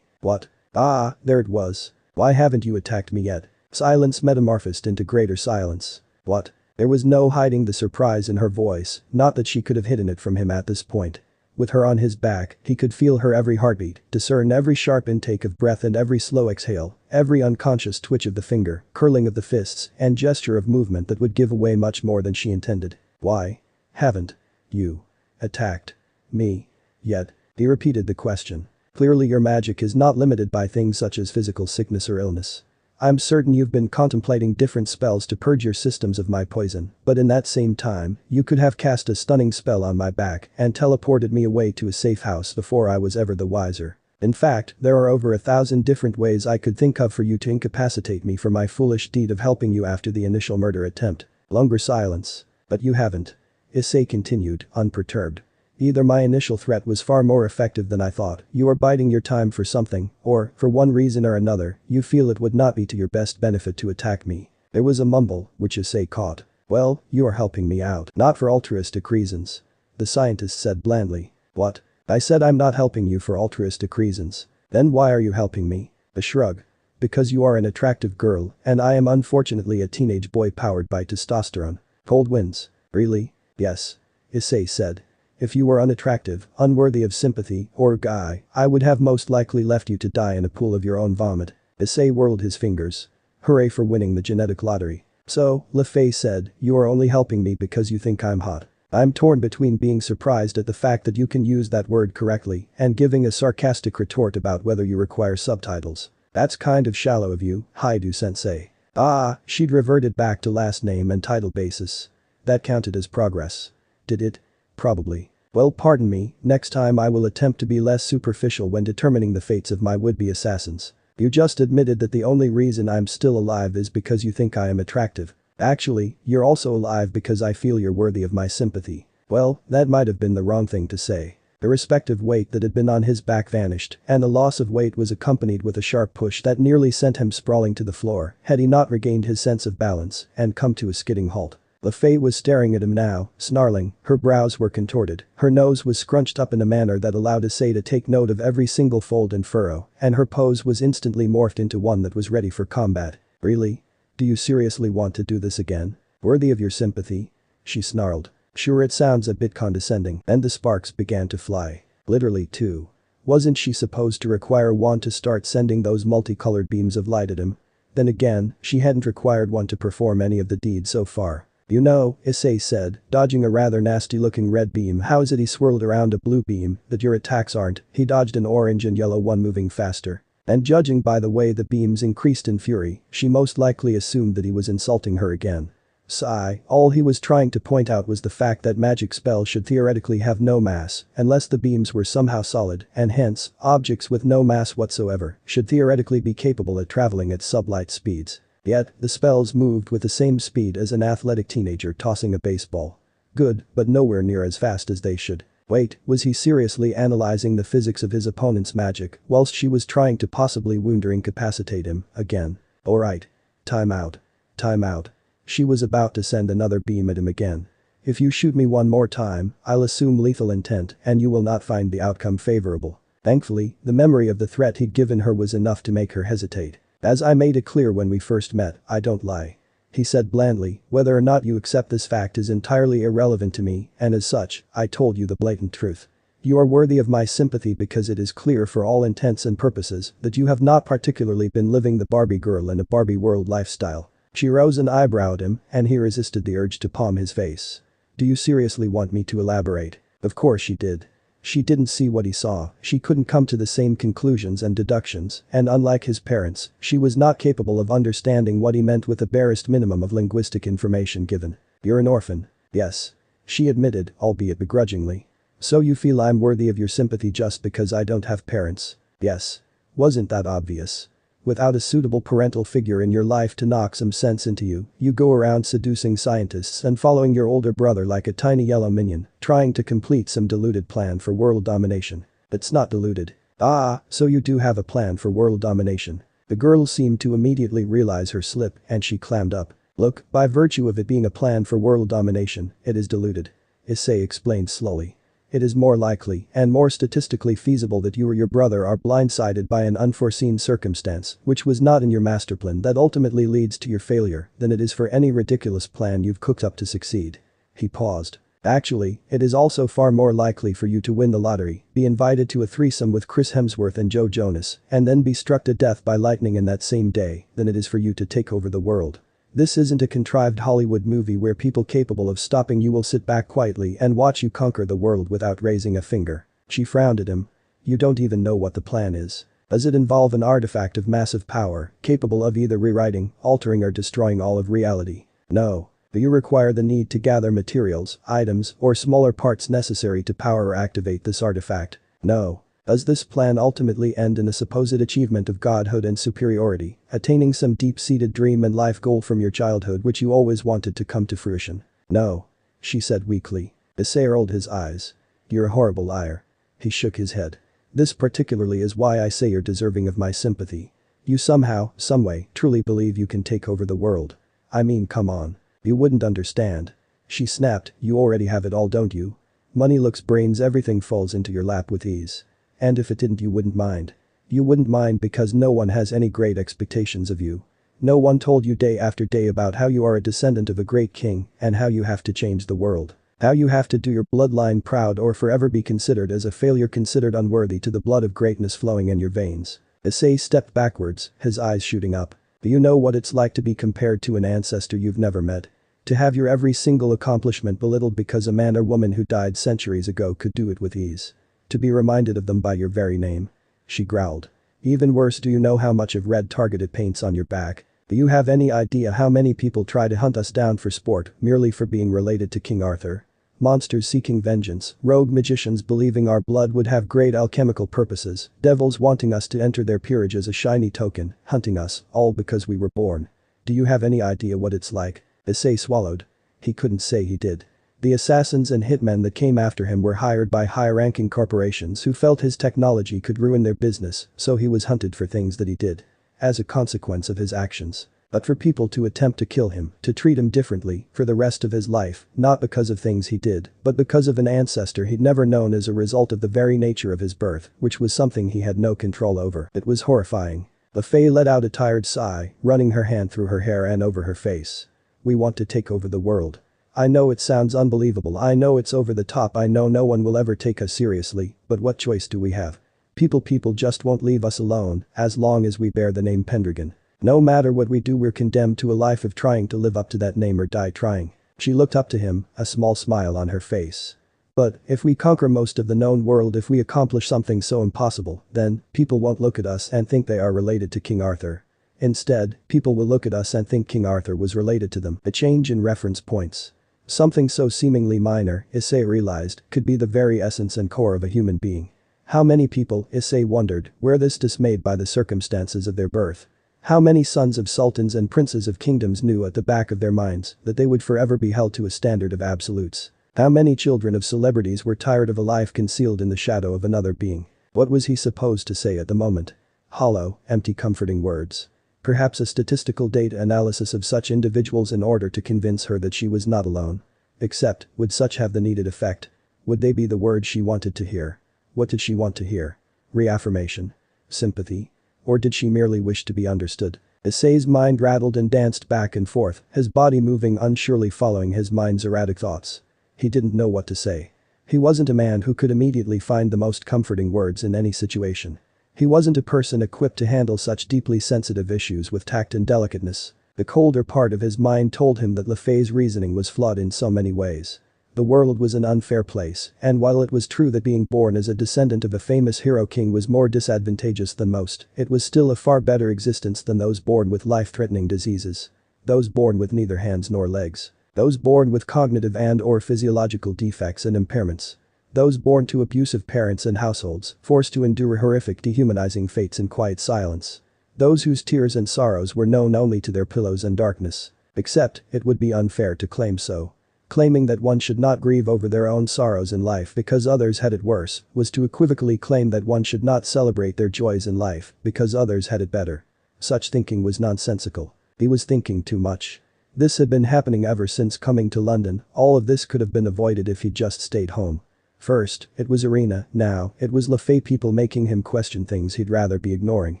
What? There it was. Why haven't you attacked me yet? Silence metamorphosed into greater silence. What? There was no hiding the surprise in her voice, not that she could have hidden it from him at this point. With her on his back, he could feel her every heartbeat, discern every sharp intake of breath and every slow exhale, every unconscious twitch of the finger, curling of the fists, and gesture of movement that would give away much more than she intended. Why haven't you attacked me yet? He repeated the question. Clearly your magic is not limited by things such as physical sickness or illness. I'm certain you've been contemplating different spells to purge your systems of my poison, but in that same time, you could have cast a stunning spell on my back and teleported me away to a safe house before I was ever the wiser. In fact, there are over 1,000 different ways I could think of for you to incapacitate me for my foolish deed of helping you after the initial murder attempt. Longer silence. But you haven't. Issei continued, unperturbed. Either my initial threat was far more effective than I thought, you are biding your time for something, or, for one reason or another, you feel it would not be to your best benefit to attack me. There was a mumble, which Issei caught. Well, you are helping me out. Not for altruistic reasons. The scientist said blandly. What? I said I'm not helping you for altruistic reasons. Then why are you helping me? A shrug. Because you are an attractive girl, and I am unfortunately a teenage boy powered by testosterone. Cold winds. Really? Yes. Issei said. If you were unattractive, unworthy of sympathy, or guy, I would have most likely left you to die in a pool of your own vomit. Issei whirled his fingers. Hooray for winning the genetic lottery. So, Le Fay said, you are only helping me because you think I'm hot. I'm torn between being surprised at the fact that you can use that word correctly and giving a sarcastic retort about whether you require subtitles. That's kind of shallow of you, Haidu-sensei. Ah, she'd reverted back to last name and title basis. That counted as progress. Did it? Probably. Well, pardon me, next time I will attempt to be less superficial when determining the fates of my would-be assassins. You just admitted that the only reason I'm still alive is because you think I am attractive. Actually, you're also alive because I feel you're worthy of my sympathy. Well, that might have been the wrong thing to say. The respective weight that had been on his back vanished, and the loss of weight was accompanied with a sharp push that nearly sent him sprawling to the floor had he not regained his sense of balance and come to a skidding halt. Le Fay was staring at him now, snarling, her brows were contorted, her nose was scrunched up in a manner that allowed Issei to take note of every single fold and furrow, and her pose was instantly morphed into one that was ready for combat. Really? Do you seriously want to do this again? Worthy of your sympathy? She snarled. Sure, it sounds a bit condescending, and the sparks began to fly. Literally too. Wasn't she supposed to require one to start sending those multicolored beams of light at him? Then again, she hadn't required one to perform any of the deeds so far. You know, Issei said, dodging a rather nasty-looking red beam. How is it he swirled around a blue beam, that your attacks aren't? He dodged an orange and yellow one moving faster. And judging by the way the beams increased in fury, she most likely assumed that he was insulting her again. Sigh, all he was trying to point out was the fact that magic spells should theoretically have no mass, unless the beams were somehow solid, and hence, objects with no mass whatsoever should theoretically be capable of traveling at sublight speeds. Yet, the spells moved with the same speed as an athletic teenager tossing a baseball. Good, but nowhere near as fast as they should. Wait, was he seriously analyzing the physics of his opponent's magic whilst she was trying to possibly wound or incapacitate him again? Alright. Time out. Time out. She was about to send another beam at him again. If you shoot me one more time, I'll assume lethal intent and you will not find the outcome favorable. Thankfully, the memory of the threat he'd given her was enough to make her hesitate. As I made it clear when we first met, I don't lie. He said blandly, whether or not you accept this fact is entirely irrelevant to me, and as such, I told you the blatant truth. You are worthy of my sympathy because it is clear for all intents and purposes that you have not particularly been living the Barbie girl in a Barbie world lifestyle. She rose an eyebrow at him, and he resisted the urge to palm his face. Do you seriously want me to elaborate? Of course she did. She didn't see what he saw, she couldn't come to the same conclusions and deductions, and unlike his parents, she was not capable of understanding what he meant with the barest minimum of linguistic information given. You're an orphan. Yes. She admitted, albeit begrudgingly. So you feel I'm worthy of your sympathy just because I don't have parents? Yes. Wasn't that obvious? Without a suitable parental figure in your life to knock some sense into you, you go around seducing scientists and following your older brother like a tiny yellow minion, trying to complete some deluded plan for world domination. It's not deluded. Ah, so you do have a plan for world domination. The girl seemed to immediately realize her slip and she clammed up. Look, by virtue of it being a plan for world domination, it is deluded. Issei explained slowly. It is more likely and more statistically feasible that you or your brother are blindsided by an unforeseen circumstance which was not in your master plan that ultimately leads to your failure than it is for any ridiculous plan you've cooked up to succeed. He paused. Actually, it is also far more likely for you to win the lottery, be invited to a threesome with Chris Hemsworth and Joe Jonas, and then be struck to death by lightning in that same day, than it is for you to take over the world. This isn't a contrived Hollywood movie where people capable of stopping you will sit back quietly and watch you conquer the world without raising a finger. She frowned at him. You don't even know what the plan is. Does it involve an artifact of massive power, capable of either rewriting, altering or destroying all of reality? No. Do you require the need to gather materials, items, or smaller parts necessary to power or activate this artifact? No. Does this plan ultimately end in a supposed achievement of godhood and superiority, attaining some deep-seated dream and life goal from your childhood which you always wanted to come to fruition? No. She said weakly. Issei rolled his eyes. You're a horrible liar. He shook his head. This particularly is why I say you're deserving of my sympathy. You somehow, someway, truly believe you can take over the world. I mean, come on. You wouldn't understand. She snapped, you already have it all, don't you? Money, looks, brains, everything falls into your lap with ease. And if it didn't, you wouldn't mind. You wouldn't mind because no one has any great expectations of you. No one told you day after day about how you are a descendant of a great king and how you have to change the world. How you have to do your bloodline proud or forever be considered as a failure, considered unworthy to the blood of greatness flowing in your veins. Issei stepped backwards, his eyes shooting up. Do you know what it's like to be compared to an ancestor you've never met? To have your every single accomplishment belittled because a man or woman who died centuries ago could do it with ease? To be reminded of them by your very name? She growled. Even worse, do you know how much of red target it paints on your back? Do you have any idea how many people try to hunt us down for sport merely for being related to King Arthur? Monsters seeking vengeance, rogue magicians believing our blood would have great alchemical purposes, devils wanting us to enter their peerage as a shiny token, hunting us, all because we were born. Do you have any idea what it's like? Issei swallowed. He couldn't say he did. The assassins and hitmen that came after him were hired by high-ranking corporations who felt his technology could ruin their business, so he was hunted for things that he did. As a consequence of his actions. But for people to attempt to kill him, to treat him differently, for the rest of his life, not because of things he did, but because of an ancestor he'd never known as a result of the very nature of his birth, which was something he had no control over. It was horrifying. The Fae let out a tired sigh, running her hand through her hair and over her face. We want to take over the world. I know it sounds unbelievable, I know it's over the top, I know no one will ever take us seriously, but what choice do we have? People just won't leave us alone, as long as we bear the name Pendragon. No matter what we do, we're condemned to a life of trying to live up to that name or die trying. She looked up to him, a small smile on her face. But, if we conquer most of the known world, if we accomplish something so impossible, then, people won't look at us and think they are related to King Arthur. Instead, people will look at us and think King Arthur was related to them. A change in reference points. Something so seemingly minor, Issei realized, could be the very essence and core of a human being. How many people, Issei wondered, were this dismayed by the circumstances of their birth? How many sons of sultans and princes of kingdoms knew at the back of their minds that they would forever be held to a standard of absolutes? How many children of celebrities were tired of a life concealed in the shadow of another being? What was he supposed to say at the moment? Hollow, empty, comforting words. Perhaps a statistical data analysis of such individuals in order to convince her that she was not alone. Except, would such have the needed effect? Would they be the words she wanted to hear? What did she want to hear? Reaffirmation? Sympathy? Or did she merely wish to be understood? Issei's mind rattled and danced back and forth, his body moving unsurely following his mind's erratic thoughts. He didn't know what to say. He wasn't a man who could immediately find the most comforting words in any situation. He wasn't a person equipped to handle such deeply sensitive issues with tact and delicateness. The colder part of his mind told him that Le Fay's reasoning was flawed in so many ways. The world was an unfair place, and while it was true that being born as a descendant of a famous hero king was more disadvantageous than most, it was still a far better existence than those born with life-threatening diseases. Those born with neither hands nor legs. Those born with cognitive and/or physiological defects and impairments. Those born to abusive parents and households, forced to endure horrific dehumanizing fates in quiet silence. Those whose tears and sorrows were known only to their pillows and darkness. Except, it would be unfair to claim so. Claiming that one should not grieve over their own sorrows in life because others had it worse was to equivocally claim that one should not celebrate their joys in life because others had it better. Such thinking was nonsensical. He was thinking too much. This had been happening ever since coming to London. All of this could have been avoided if he'd just stayed home. First, it was Irina, now, it was Le Fay, people making him question things he'd rather be ignoring.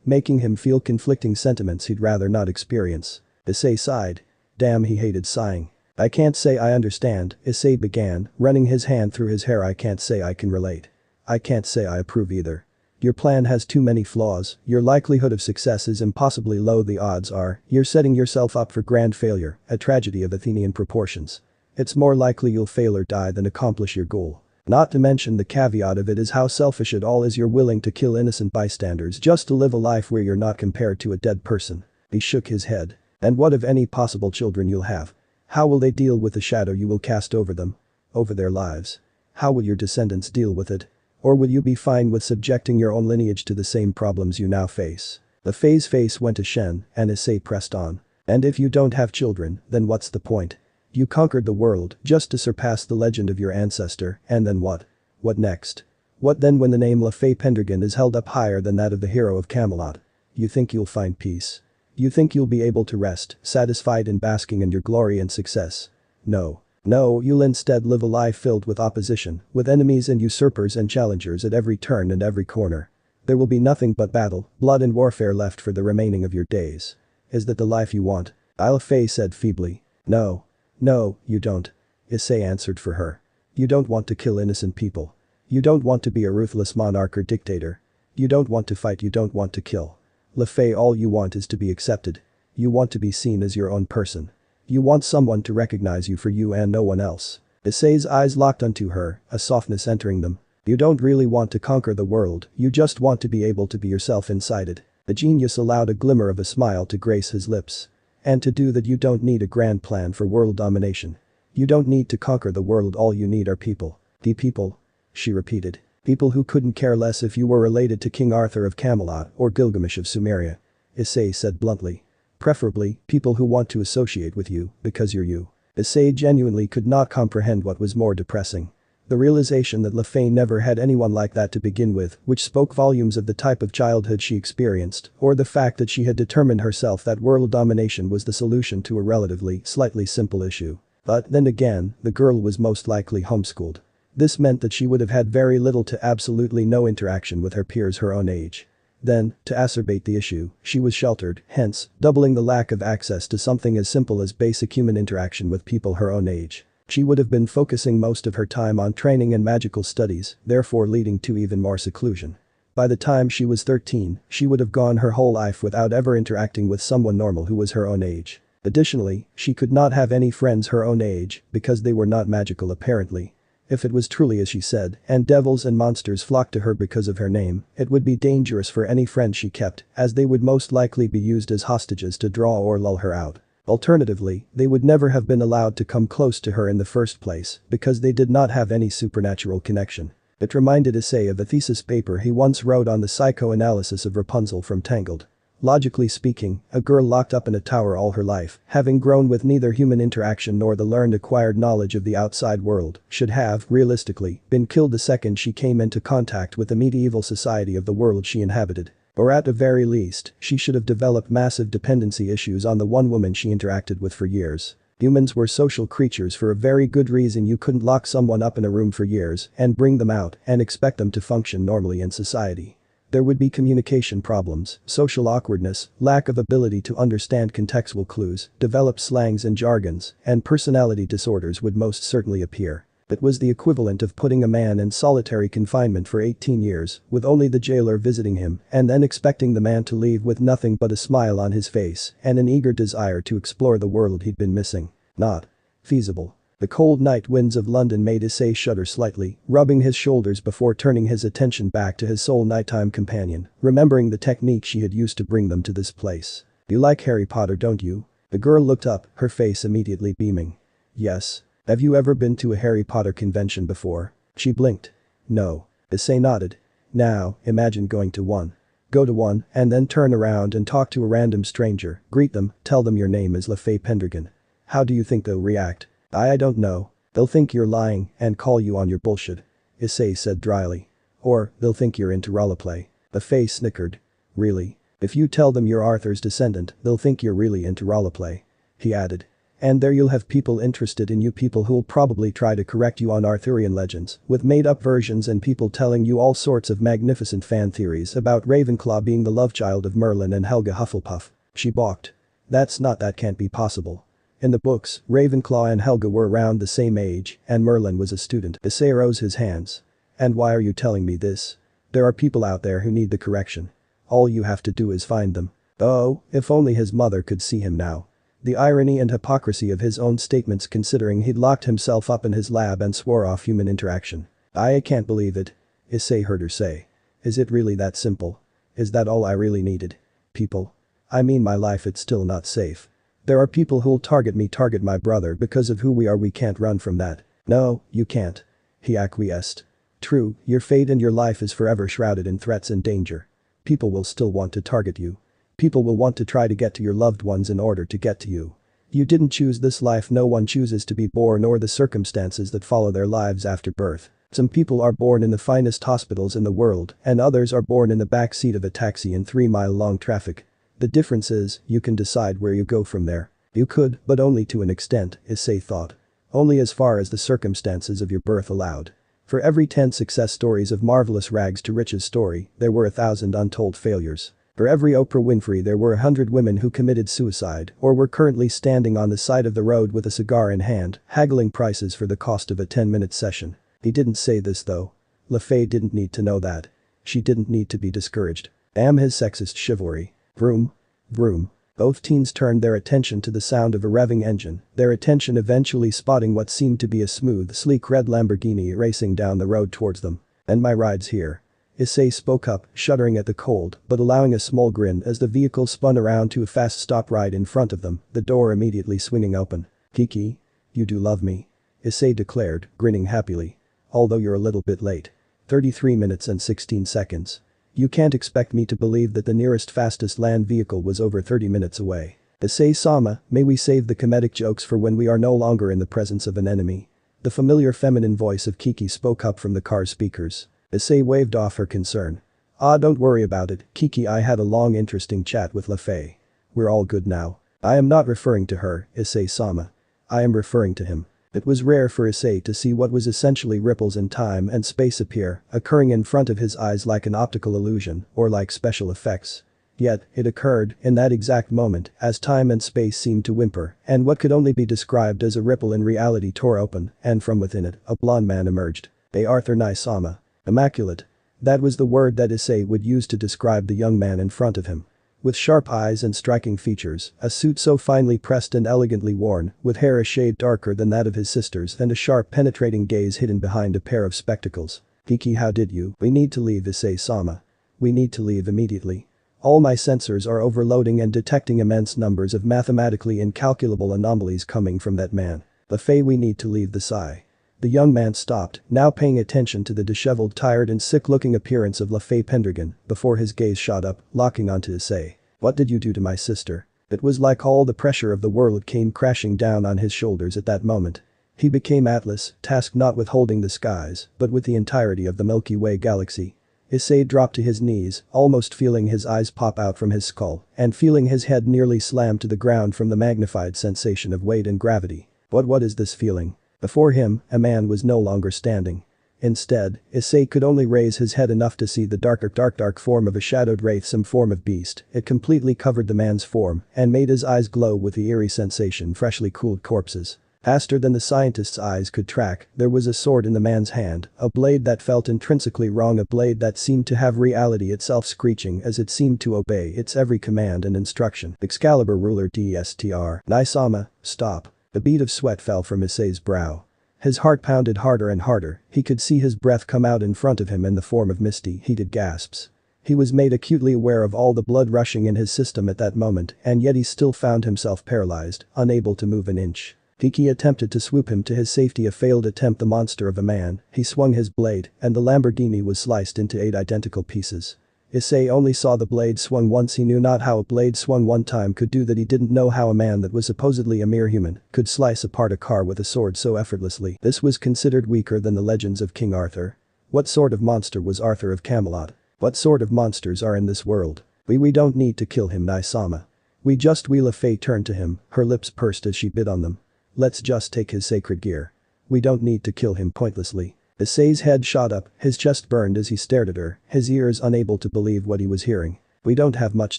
Making him feel conflicting sentiments he'd rather not experience. Issei sighed. Damn, he hated sighing. I can't say I understand, Issei began, running his hand through his hair. I can't say I can relate. I can't say I approve either. Your plan has too many flaws, your likelihood of success is impossibly low. The odds are, you're setting yourself up for grand failure, a tragedy of Athenian proportions. It's more likely you'll fail or die than accomplish your goal. Not to mention the caveat of it is how selfish it all is. You're willing to kill innocent bystanders just to live a life where you're not compared to a dead person. He shook his head. And what of any possible children you'll have? How will they deal with the shadow you will cast over them? Over their lives? How will your descendants deal with it? Or will you be fine with subjecting your own lineage to the same problems you now face? The Fae's face went to Shen, and Issei pressed on. And if you don't have children, then what's the point? You conquered the world just to surpass the legend of your ancestor, and then what? What next? What then when the name Lafay Pendragon is held up higher than that of the hero of Camelot? You think you'll find peace? You think you'll be able to rest, satisfied in basking in your glory and success? No. No, you'll instead live a life filled with opposition, with enemies and usurpers and challengers at every turn and every corner. There will be nothing but battle, blood and warfare left for the remaining of your days. Is that the life you want? Lafay said feebly. No. No, you don't. Issei answered for her. You don't want to kill innocent people. You don't want to be a ruthless monarch or dictator. You don't want to fight, you don't want to kill. Lafay, all you want is to be accepted. You want to be seen as your own person. You want someone to recognize you for you and no one else. Issei's eyes locked onto her, a softness entering them. You don't really want to conquer the world, you just want to be able to be yourself inside it. The genius allowed a glimmer of a smile to grace his lips. And to do that you don't need a grand plan for world domination. You don't need to conquer the world, all you need are people. The people? She repeated. People who couldn't care less if you were related to King Arthur of Camelot or Gilgamesh of Sumeria. Issei said bluntly. Preferably, people who want to associate with you because you're you. Issei genuinely could not comprehend what was more depressing. The realization that Lafay never had anyone like that to begin with, which spoke volumes of the type of childhood she experienced, or the fact that she had determined herself that world domination was the solution to a relatively, slightly simple issue. But then again, the girl was most likely homeschooled. This meant that she would have had very little to absolutely no interaction with her peers her own age. Then, to acerbate the issue, she was sheltered, hence, doubling the lack of access to something as simple as basic human interaction with people her own age. She would have been focusing most of her time on training and magical studies, therefore leading to even more seclusion. By the time she was 13, she would have gone her whole life without ever interacting with someone normal who was her own age. Additionally, she could not have any friends her own age because they were not magical apparently. If it was truly as she said, and devils and monsters flocked to her because of her name, it would be dangerous for any friends she kept, as they would most likely be used as hostages to draw or lull her out. Alternatively, they would never have been allowed to come close to her in the first place because they did not have any supernatural connection. It reminded Issei of a thesis paper he once wrote on the psychoanalysis of Rapunzel from Tangled. Logically speaking, a girl locked up in a tower all her life, having grown with neither human interaction nor the learned acquired knowledge of the outside world, should have, realistically, been killed the second she came into contact with the medieval society of the world she inhabited. Or at the very least, she should have developed massive dependency issues on the one woman she interacted with for years. Humans were social creatures for a very good reason. You couldn't lock someone up in a room for years and bring them out and expect them to function normally in society. There would be communication problems, social awkwardness, lack of ability to understand contextual clues, develop slangs and jargons, and personality disorders would most certainly appear. It was the equivalent of putting a man in solitary confinement for 18 years, with only the jailer visiting him, and then expecting the man to leave with nothing but a smile on his face and an eager desire to explore the world he'd been missing. Not feasible. The cold night winds of London made Issei shudder slightly, rubbing his shoulders before turning his attention back to his sole nighttime companion, remembering the technique she had used to bring them to this place. You like Harry Potter, don't you? The girl looked up, her face immediately beaming. Yes. Have you ever been to a Harry Potter convention before? She blinked. No. Issei nodded. Now, imagine going to one. Go to one, and then turn around and talk to a random stranger, greet them, tell them your name is Lafay Pendragon. How do you think they'll react? I don't know. They'll think you're lying and call you on your bullshit. Issei said dryly. Or, they'll think you're into roleplay. The face snickered. Really? If you tell them you're Arthur's descendant, they'll think you're really into roleplay. He added. And there you'll have people interested in you, people who'll probably try to correct you on Arthurian legends, with made-up versions and people telling you all sorts of magnificent fan theories about Ravenclaw being the love child of Merlin and Helga Hufflepuff. She balked. That can't be possible. In the books, Ravenclaw and Helga were around the same age, and Merlin was a student. Issei rose his hands. And why are you telling me this? There are people out there who need the correction. All you have to do is find them. Oh, if only his mother could see him now. The irony and hypocrisy of his own statements considering he'd locked himself up in his lab and swore off human interaction. I can't believe it. Issei heard her say. Is it really that simple? Is that all I really needed? People. I mean my life, it's still not safe. There are people who'll target me, target my brother because of who we are. We can't run from that. No, you can't. He acquiesced. True, your fate and your life is forever shrouded in threats and danger. People will still want to target you. People will want to try to get to your loved ones in order to get to you. You didn't choose this life, no one chooses to be born or the circumstances that follow their lives after birth. Some people are born in the finest hospitals in the world and others are born in the backseat of a taxi in 3-mile-long traffic. The difference is, you can decide where you go from there. You could, but only to an extent, Issei thought. Only as far as the circumstances of your birth allowed. For every 10 success stories of marvelous rags to riches story, there were 1,000 untold failures. For every Oprah Winfrey there were 100 women who committed suicide or were currently standing on the side of the road with a cigar in hand, haggling prices for the cost of a 10-minute session. He didn't say this though. LaFay didn't need to know that. She didn't need to be discouraged. Damn his sexist chivalry. Vroom. Vroom. Both teens turned their attention to the sound of a revving engine, their attention eventually spotting what seemed to be a smooth, sleek red Lamborghini racing down the road towards them. And my ride's here. Issei spoke up, shuddering at the cold, but allowing a small grin as the vehicle spun around to a fast stop right in front of them, the door immediately swinging open. Kiki? You do love me. Issei declared, grinning happily. Although you're a little bit late. 33 minutes and 16 seconds. You can't expect me to believe that the nearest fastest land vehicle was over 30 minutes away. Issei-sama, may we save the comedic jokes for when we are no longer in the presence of an enemy. The familiar feminine voice of Kiki spoke up from the car's speakers. Issei waved off her concern. Don't worry about it, Kiki, I had a long interesting chat with LaFay. We're all good now. I am not referring to her, Issei-sama. I am referring to him. It was rare for Issei to see what was essentially ripples in time and space appear, occurring in front of his eyes like an optical illusion or like special effects. Yet, it occurred, in that exact moment, as time and space seemed to whimper, and what could only be described as a ripple in reality tore open, and from within it, a blond man emerged. Arthur Nai-sama. Immaculate. That was the word that Issei would use to describe the young man in front of him. With sharp eyes and striking features, a suit so finely pressed and elegantly worn, with hair a shade darker than that of his sister's and a sharp penetrating gaze hidden behind a pair of spectacles. Kiki, how did you? We need to leave, Issei-sama. We need to leave immediately. All my sensors are overloading and detecting immense numbers of mathematically incalculable anomalies coming from that man. LaFay, we need to leave the Psy. The young man stopped, now paying attention to the disheveled, tired and sick-looking appearance of LaFay Pendragon, before his gaze shot up, locking onto Issei. What did you do to my sister? It was like all the pressure of the world came crashing down on his shoulders at that moment. He became Atlas, tasked not with holding the skies, but with the entirety of the Milky Way galaxy. Issei dropped to his knees, almost feeling his eyes pop out from his skull, and feeling his head nearly slam to the ground from the magnified sensation of weight and gravity. What is this feeling? Before him, a man was no longer standing. Instead, Issei could only raise his head enough to see the dark form of a shadowed wraith, some form of beast. It completely covered the man's form and made his eyes glow with the eerie sensation freshly cooled corpses. Faster than the scientist's eyes could track, there was a sword in the man's hand, a blade that felt intrinsically wrong, a blade that seemed to have reality itself screeching as it seemed to obey its every command and instruction. Excalibur ruler Dstr. Nai-sama, stop. A bead of sweat fell from Issei's brow. His heart pounded harder and harder, he could see his breath come out in front of him in the form of misty, heated gasps. He was made acutely aware of all the blood rushing in his system at that moment, and yet he still found himself paralyzed, unable to move an inch. Kiki attempted to swoop him to his safety, a failed attempt. The monster of a man, he swung his blade, and the Lamborghini was sliced into 8 identical pieces. Issei only saw the blade swung once. He knew not how a blade swung one time could do that. He didn't know how a man that was supposedly a mere human could slice apart a car with a sword so effortlessly. This was considered weaker than the legends of King Arthur. What sort of monster was Arthur of Camelot? What sort of monsters are in this world? We don't need to kill him, Nai-sama. We LaFay turned to him, her lips pursed as she bit on them. Let's just take his sacred gear. We don't need to kill him pointlessly. Issei's head shot up, his chest burned as he stared at her, his ears unable to believe what he was hearing. We don't have much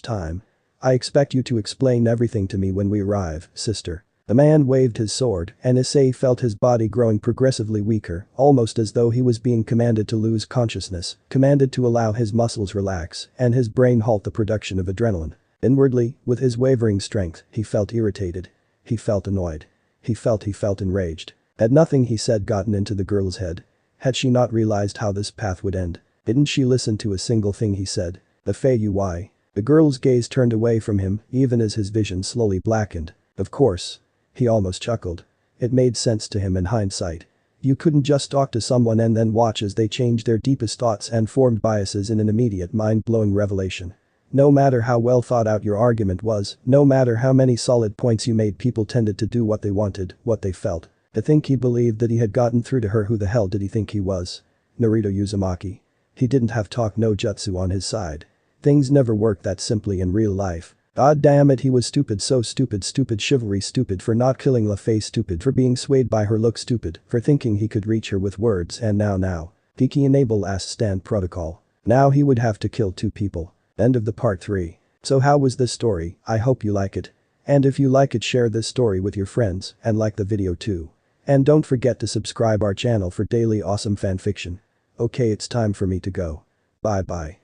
time. I expect you to explain everything to me when we arrive, sister. The man waved his sword, and Issei felt his body growing progressively weaker, almost as though he was being commanded to lose consciousness, commanded to allow his muscles relax, and his brain halt the production of adrenaline. Inwardly, with his wavering strength, he felt irritated. He felt annoyed. He felt enraged. Had nothing he said gotten into the girl's head? Had she not realized how this path would end? Didn't she listen to a single thing he said? The Fei. The girl's gaze turned away from him, even as his vision slowly blackened. Of course. He almost chuckled. It made sense to him in hindsight. You couldn't just talk to someone and then watch as they changed their deepest thoughts and formed biases in an immediate mind-blowing revelation. No matter how well thought out your argument was, no matter how many solid points you made, people tended to do what they wanted, what they felt. To think he believed that he had gotten through to her. Who the hell did he think he was? Naruto Uzumaki. He didn't have talk no jutsu on his side. Things never worked that simply in real life. God damn it, he was stupid, so stupid, stupid chivalry, stupid for not killing La Fei, stupid for being swayed by her look, stupid for thinking he could reach her with words, and now. Kiki enable last stand protocol. Now he would have to kill 2 people. End of the part 3. So how was this story? I hope you like it. And if you like it, share this story with your friends and like the video too. And don't forget to subscribe our channel for daily awesome fanfiction. Okay, it's time for me to go. Bye bye.